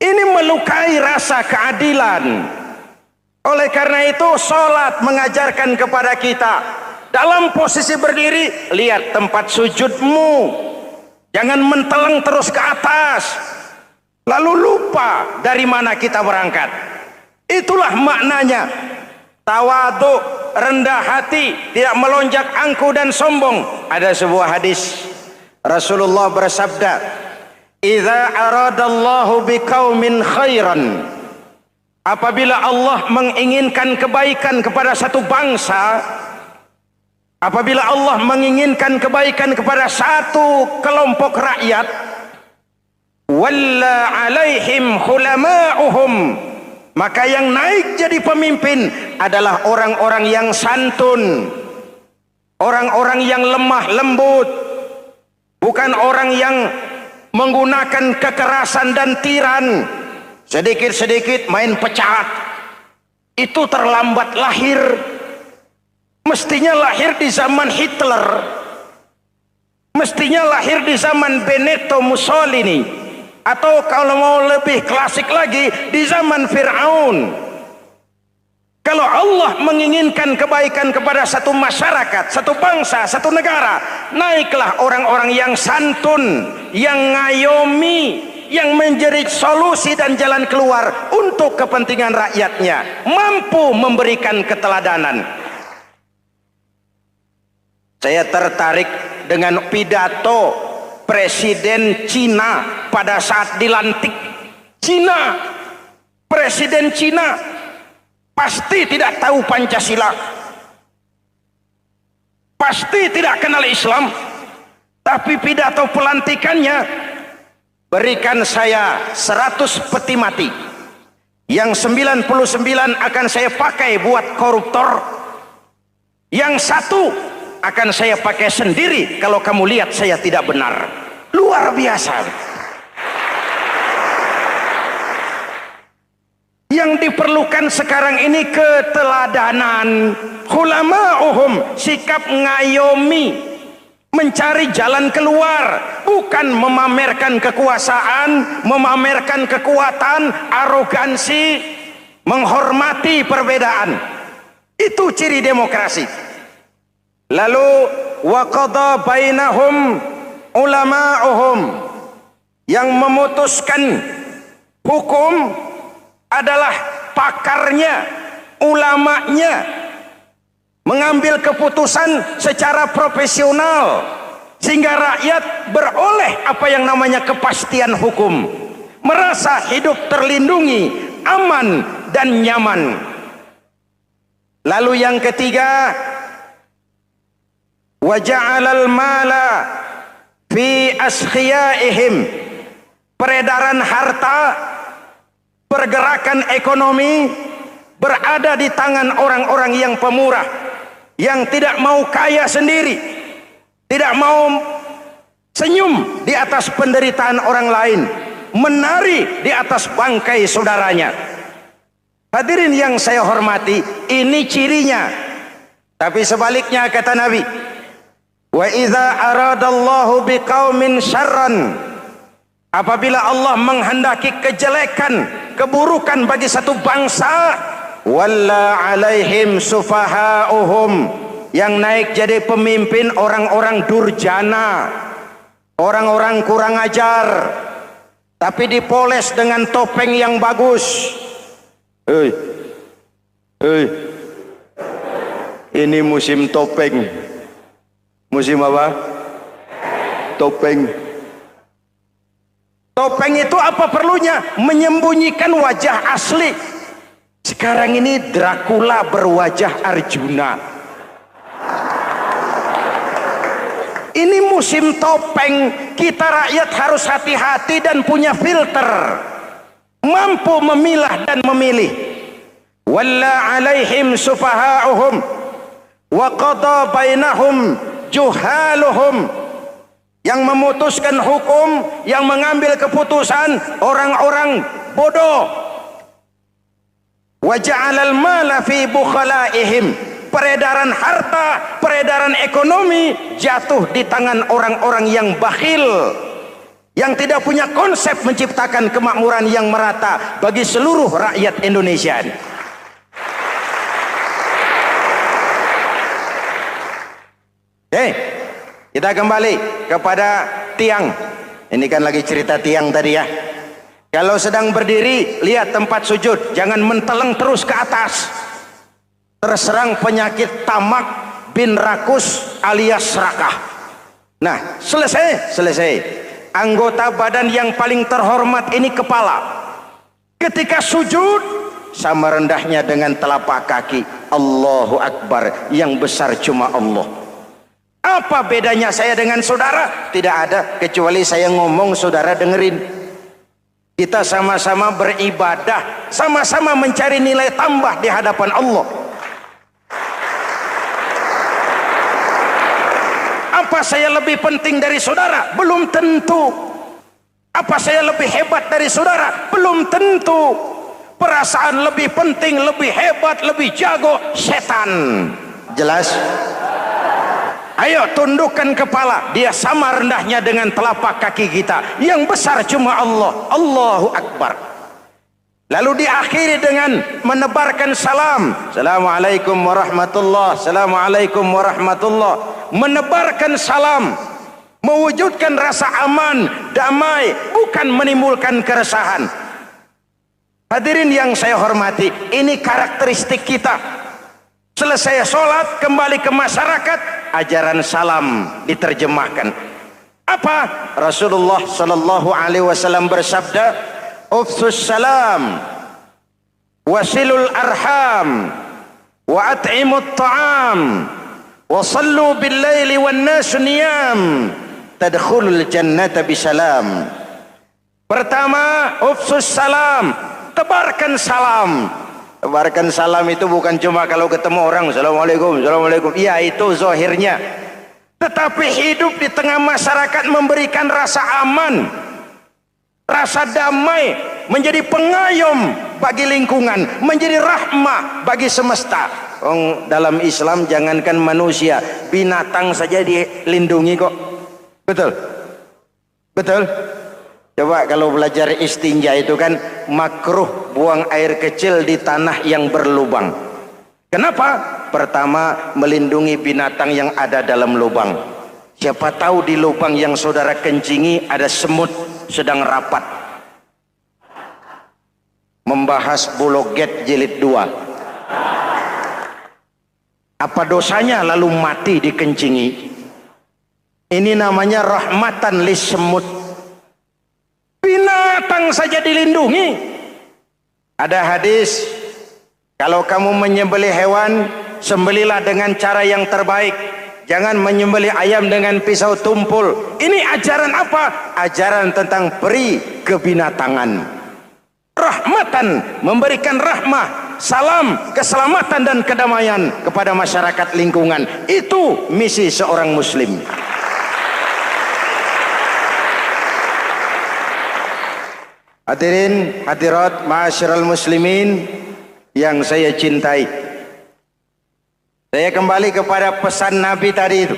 ini melukai rasa keadilan. Oleh karena itu sholat mengajarkan kepada kita, dalam posisi berdiri, lihat tempat sujudmu. Jangan menteleng terus ke atas, lalu lupa dari mana kita berangkat. Itulah maknanya tawadhu, rendah hati, tidak melonjak angku dan sombong. Ada sebuah hadis Rasulullah bersabda, "Idza aradallahu biqaumin khairan." Apabila Allah menginginkan kebaikan kepada satu bangsa, apabila Allah menginginkan kebaikan kepada satu kelompok rakyat, walla alaihim khulama'uhum, maka yang naik jadi pemimpin adalah orang-orang yang santun, orang-orang yang lemah lembut, bukan orang yang menggunakan kekerasan dan tiran. Sedikit-sedikit main pecat, itu terlambat lahir. Mestinya lahir di zaman Hitler, mestinya lahir di zaman Benito Mussolini, atau kalau mau lebih klasik lagi di zaman Fir'aun. Kalau Allah menginginkan kebaikan kepada satu masyarakat, satu bangsa, satu negara, naiklah orang-orang yang santun, yang ngayomi, yang menjadi solusi dan jalan keluar untuk kepentingan rakyatnya, mampu memberikan keteladanan. Saya tertarik dengan pidato Presiden Cina pada saat dilantik. Cina, Presiden Cina pasti tidak tahu Pancasila, pasti tidak kenal Islam, tapi pidato pelantikannya, berikan saya 100 peti mati, yang 99 akan saya pakai buat koruptor, yang satu akan saya pakai sendiri kalau kamu lihat saya tidak benar. Luar biasa. Yang diperlukan sekarang ini keteladanan, hulama'uhum, sikap ngayomi, mencari jalan keluar, bukan memamerkan kekuasaan, memamerkan kekuatan, arogansi, menghormati perbedaan. Itu ciri demokrasi. Lalu wa qada bainahum ulama'uhum, yang memutuskan hukum adalah pakarnya, ulamanya, mengambil keputusan secara profesional sehingga rakyat beroleh apa yang namanya kepastian hukum, merasa hidup terlindungi, aman dan nyaman. Lalu yang ketiga, wa ja'alal mala fi askhiyaihim, peredaran harta, pergerakan ekonomi berada di tangan orang-orang yang pemurah, yang tidak mau kaya sendiri, tidak mau senyum di atas penderitaan orang lain, menari di atas bangkai saudaranya. Hadirin yang saya hormati, ini cirinya. Tapi sebaliknya kata Nabi, wa idza aradallahu biqaumin syarran, apabila Allah menghendaki kejelekan, keburukan bagi satu bangsa, walla alaihim sufahauhum, yang naik jadi pemimpin orang-orang durjana, orang-orang kurang ajar, tapi dipoles dengan topeng yang bagus. Ini musim topeng. Musim apa? Topeng. Topeng itu apa perlunya? Menyembunyikan wajah asli. Sekarang ini Dracula berwajah Arjuna. Ini musim topeng. Kita rakyat harus hati-hati dan punya filter, mampu memilah dan memilih. Walla alaihim sufahauhum wa qada bainahum juhaluhum, yang memutuskan hukum, yang mengambil keputusan orang-orang bodoh. Wa ja'alal mala fi bukhalaihim, peredaran harta, peredaran ekonomi jatuh di tangan orang-orang yang bakhil, yang tidak punya konsep menciptakan kemakmuran yang merata bagi seluruh rakyat Indonesia. Kita kembali kepada tiang. Ini kan lagi cerita tiang tadi ya. Kalau sedang berdiri, lihat tempat sujud, jangan menteleng terus ke atas. Terserang penyakit tamak bin rakus alias serakah. Nah, selesai. Anggota badan yang paling terhormat ini kepala. Ketika sujud, sama rendahnya dengan telapak kaki. Allahu Akbar, yang besar cuma Allah. Apa bedanya saya dengan saudara? Tidak ada, kecuali saya ngomong saudara dengerin. Kita sama-sama beribadah, sama-sama mencari nilai tambah di hadapan Allah. Apa saya lebih penting dari saudara? Belum tentu. Apa saya lebih hebat dari saudara? Belum tentu. Perasaan lebih penting, lebih hebat, lebih jago, setan. Jelas? Ayo tundukkan kepala, dia sama rendahnya dengan telapak kaki kita. Yang besar cuma Allah. Allahu Akbar. Lalu diakhiri dengan menebarkan salam. Assalamualaikum warahmatullah, assalamualaikum warahmatullah. Menebarkan salam, mewujudkan rasa aman, damai, bukan menimbulkan keresahan. Hadirin yang saya hormati, ini karakteristik kita. Selesai sholat, kembali ke masyarakat, ajaran salam diterjemahkan. Apa? Rasulullah sallallahu alaihi wasallam bersabda, "Ufsus salam, wasilul arham, wa at'imut ta'am, wa sallu bil laili wan nasu niyam, tadkhulul jannata bisalam." Pertama, ufsus salam, tebarkan salam. Tebarkan salam itu bukan cuma kalau ketemu orang, assalamualaikum, assalamualaikum. Iya, itu zahirnya. Tetapi hidup di tengah masyarakat memberikan rasa aman, rasa damai, menjadi pengayom bagi lingkungan, menjadi rahmah bagi semesta. Dalam Islam jangankan manusia, binatang saja dilindungi kok. Betul? Betul? Coba kalau belajar istinja itu kan makruh buang air kecil di tanah yang berlubang. Kenapa? Pertama, melindungi binatang yang ada dalam lubang. Siapa tahu di lubang yang saudara kencingi ada semut sedang rapat. Membahas Buloget jilid 2. Apa dosanya lalu mati dikencingi? Ini namanya rahmatan lis semut. Binatang saja dilindungi. Ada hadis, kalau kamu menyembelih hewan, sembelilah dengan cara yang terbaik. Jangan menyembelih ayam dengan pisau tumpul. Ini ajaran apa? Ajaran tentang peri kebinatangan. Rahmatan, memberikan rahmah, salam, keselamatan dan kedamaian kepada masyarakat lingkungan. Itu misi seorang muslim. Hadirin, hadirat, ma'asyiral muslimin yang saya cintai. Saya kembali kepada pesan Nabi tadi itu.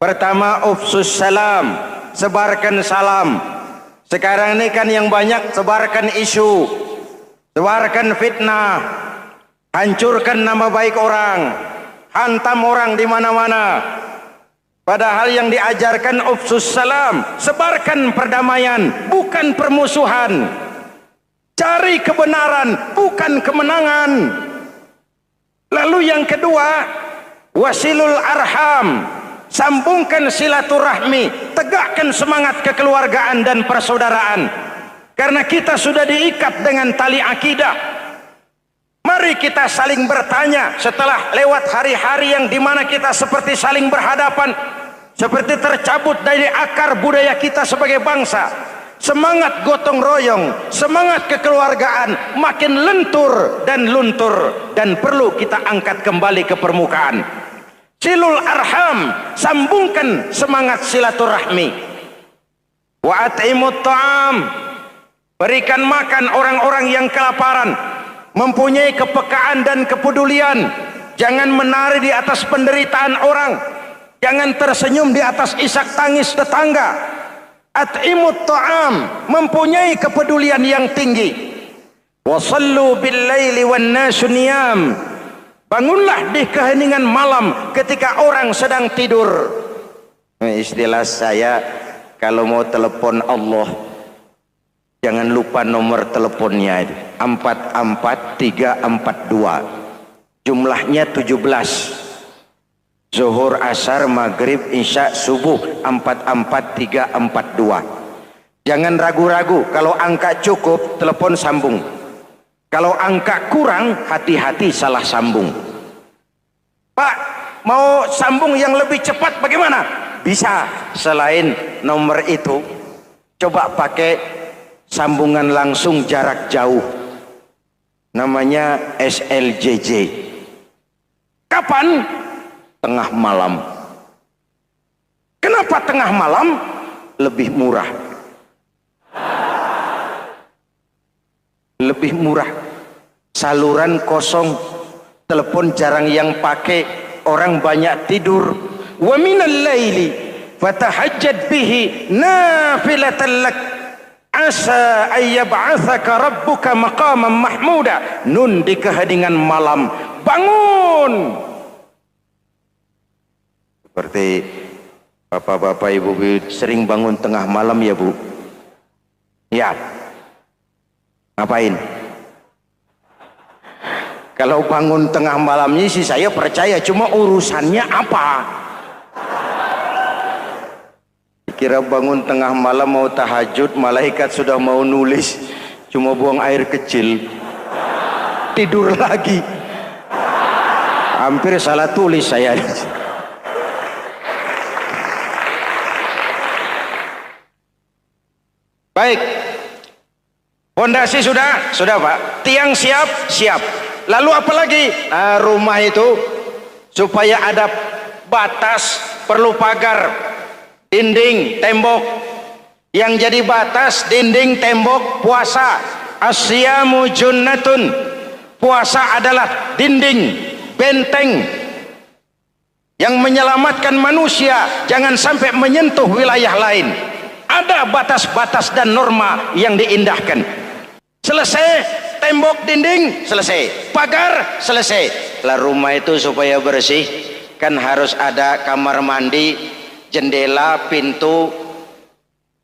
Pertama, ufsus salam, sebarkan salam. Sekarang ini kan yang banyak sebarkan isu, sebarkan fitnah, hancurkan nama baik orang, hantam orang di mana-mana. Padahal yang diajarkan ufsus salam, sebarkan perdamaian, bukan permusuhan. Cari kebenaran, bukan kemenangan. Lalu yang kedua, wasilul arham, sambungkan silaturahmi, tegakkan semangat kekeluargaan dan persaudaraan. Karena kita sudah diikat dengan tali akidah. Mari kita saling bertanya setelah lewat hari-hari yang dimana kita seperti saling berhadapan, seperti tercabut dari akar budaya kita sebagai bangsa. Semangat gotong royong, semangat kekeluargaan makin lentur dan luntur, dan perlu kita angkat kembali ke permukaan. Silul arham, sambungkan semangat silaturahmi. Wa at'imut ta'am, berikan makan orang-orang yang kelaparan, mempunyai kepekaan dan kepedulian. Jangan menari di atas penderitaan orang, jangan tersenyum di atas isak tangis tetangga. At'imut ta'am, mempunyai kepedulian yang tinggi. Wa sallu bil laili wan nasu niyam, bangunlah di keheningan malam ketika orang sedang tidur. Istilah saya, kalau mau telepon Allah, jangan lupa nomor teleponnya itu 44342. Jumlahnya 17. Zuhur, asar, maghrib, isya, subuh 44342. Jangan ragu-ragu, kalau angka cukup telepon sambung. Kalau angka kurang, hati-hati salah sambung. Pak, mau sambung yang lebih cepat bagaimana? Bisa, selain nomor itu, coba pakai sambungan langsung jarak jauh. Namanya SLJJ. Kapan? Tengah malam. Kenapa tengah malam? Lebih murah. Lebih murah. Saluran kosong, telepon jarang yang pakai, orang banyak tidur. Wa minal laili fatahajjad bihi nafilatan lak asa ayyab'atsaka rabbuka maqaman mahmuda. Nun di keheningan malam, bangun. Seperti bapak-bapak, ibu-ibu sering bangun tengah malam ya Bu? Ya. Ngapain? Kalau bangun tengah malamnya sih saya percaya, cuma urusannya apa? Kira bangun tengah malam mau tahajud, malaikat sudah mau nulis, cuma buang air kecil, tidur lagi. Hampir salah tulis saya. Baik, fondasi sudah Pak, tiang siap, siap. Lalu apa lagi? Nah, rumah itu supaya ada batas, perlu pagar, dinding, tembok. Yang jadi batas, dinding, tembok, puasa. Asyamu junnatun. Puasa adalah dinding, benteng yang menyelamatkan manusia jangan sampai menyentuh wilayah lain. Ada batas-batas dan norma yang diindahkan. Selesai, tembok, dinding, selesai. Pagar, selesai. Lah rumah itu supaya bersih, kan harus ada kamar mandi, jendela, pintu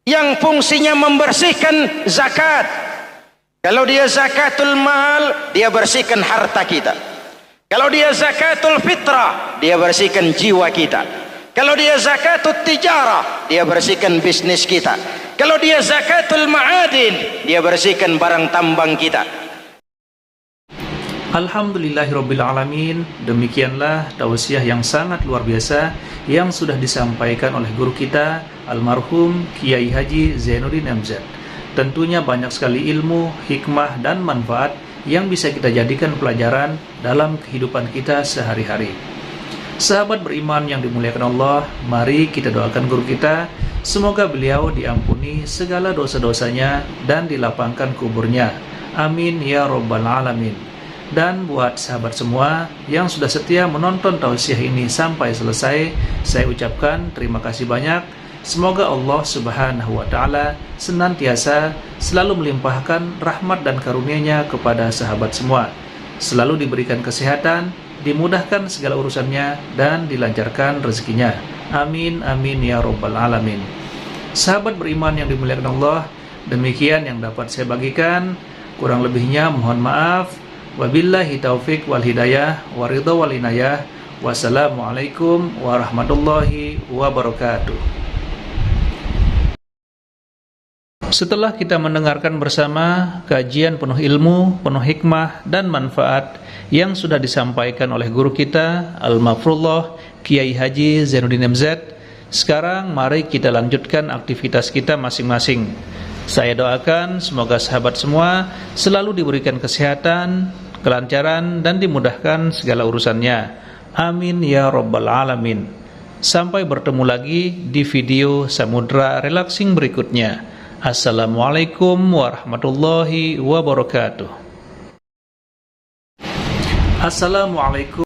yang fungsinya membersihkan zakat. Kalau dia zakatul mal, dia bersihkan harta kita. Kalau dia zakatul fitrah, dia bersihkan jiwa kita. Kalau dia zakatul tijarah, dia bersihkan bisnis kita. Kalau dia zakatul ma'adin, dia bersihkan barang tambang kita. Alhamdulillahirabbil alamin. Demikianlah tausiah yang sangat luar biasa yang sudah disampaikan oleh guru kita almarhum Kiai Haji Zainuddin MZ. Tentunya banyak sekali ilmu, hikmah dan manfaat yang bisa kita jadikan pelajaran dalam kehidupan kita sehari-hari. Sahabat beriman yang dimuliakan Allah, mari kita doakan guru kita, semoga beliau diampuni segala dosa-dosanya dan dilapangkan kuburnya. Amin ya rabbal alamin. Dan buat sahabat semua yang sudah setia menonton tausiah ini sampai selesai, saya ucapkan terima kasih banyak. Semoga Allah Subhanahu wa Ta'ala senantiasa selalu melimpahkan rahmat dan karunia-Nya kepada sahabat semua, selalu diberikan kesehatan, dimudahkan segala urusannya, dan dilancarkan rezekinya. Amin amin ya rabbal alamin. Sahabat beriman yang dimuliakan Allah, demikian yang dapat saya bagikan. Kurang lebihnya mohon maaf. Wabillahi taufik wal hidayah wa ridha wal inayah. Wassalamualaikum warahmatullahi wabarakatuh. Setelah kita mendengarkan bersama kajian penuh ilmu, penuh hikmah dan manfaat yang sudah disampaikan oleh guru kita Al-Mafrullah Kiai Haji Zainuddin MZ, sekarang mari kita lanjutkan aktivitas kita masing-masing. Saya doakan semoga sahabat semua selalu diberikan kesehatan, kelancaran dan dimudahkan segala urusannya. Amin ya rabbal alamin. Sampai bertemu lagi di video Samudra Relaxing berikutnya. Assalamualaikum warahmatullahi wabarakatuh. Assalamualaikum.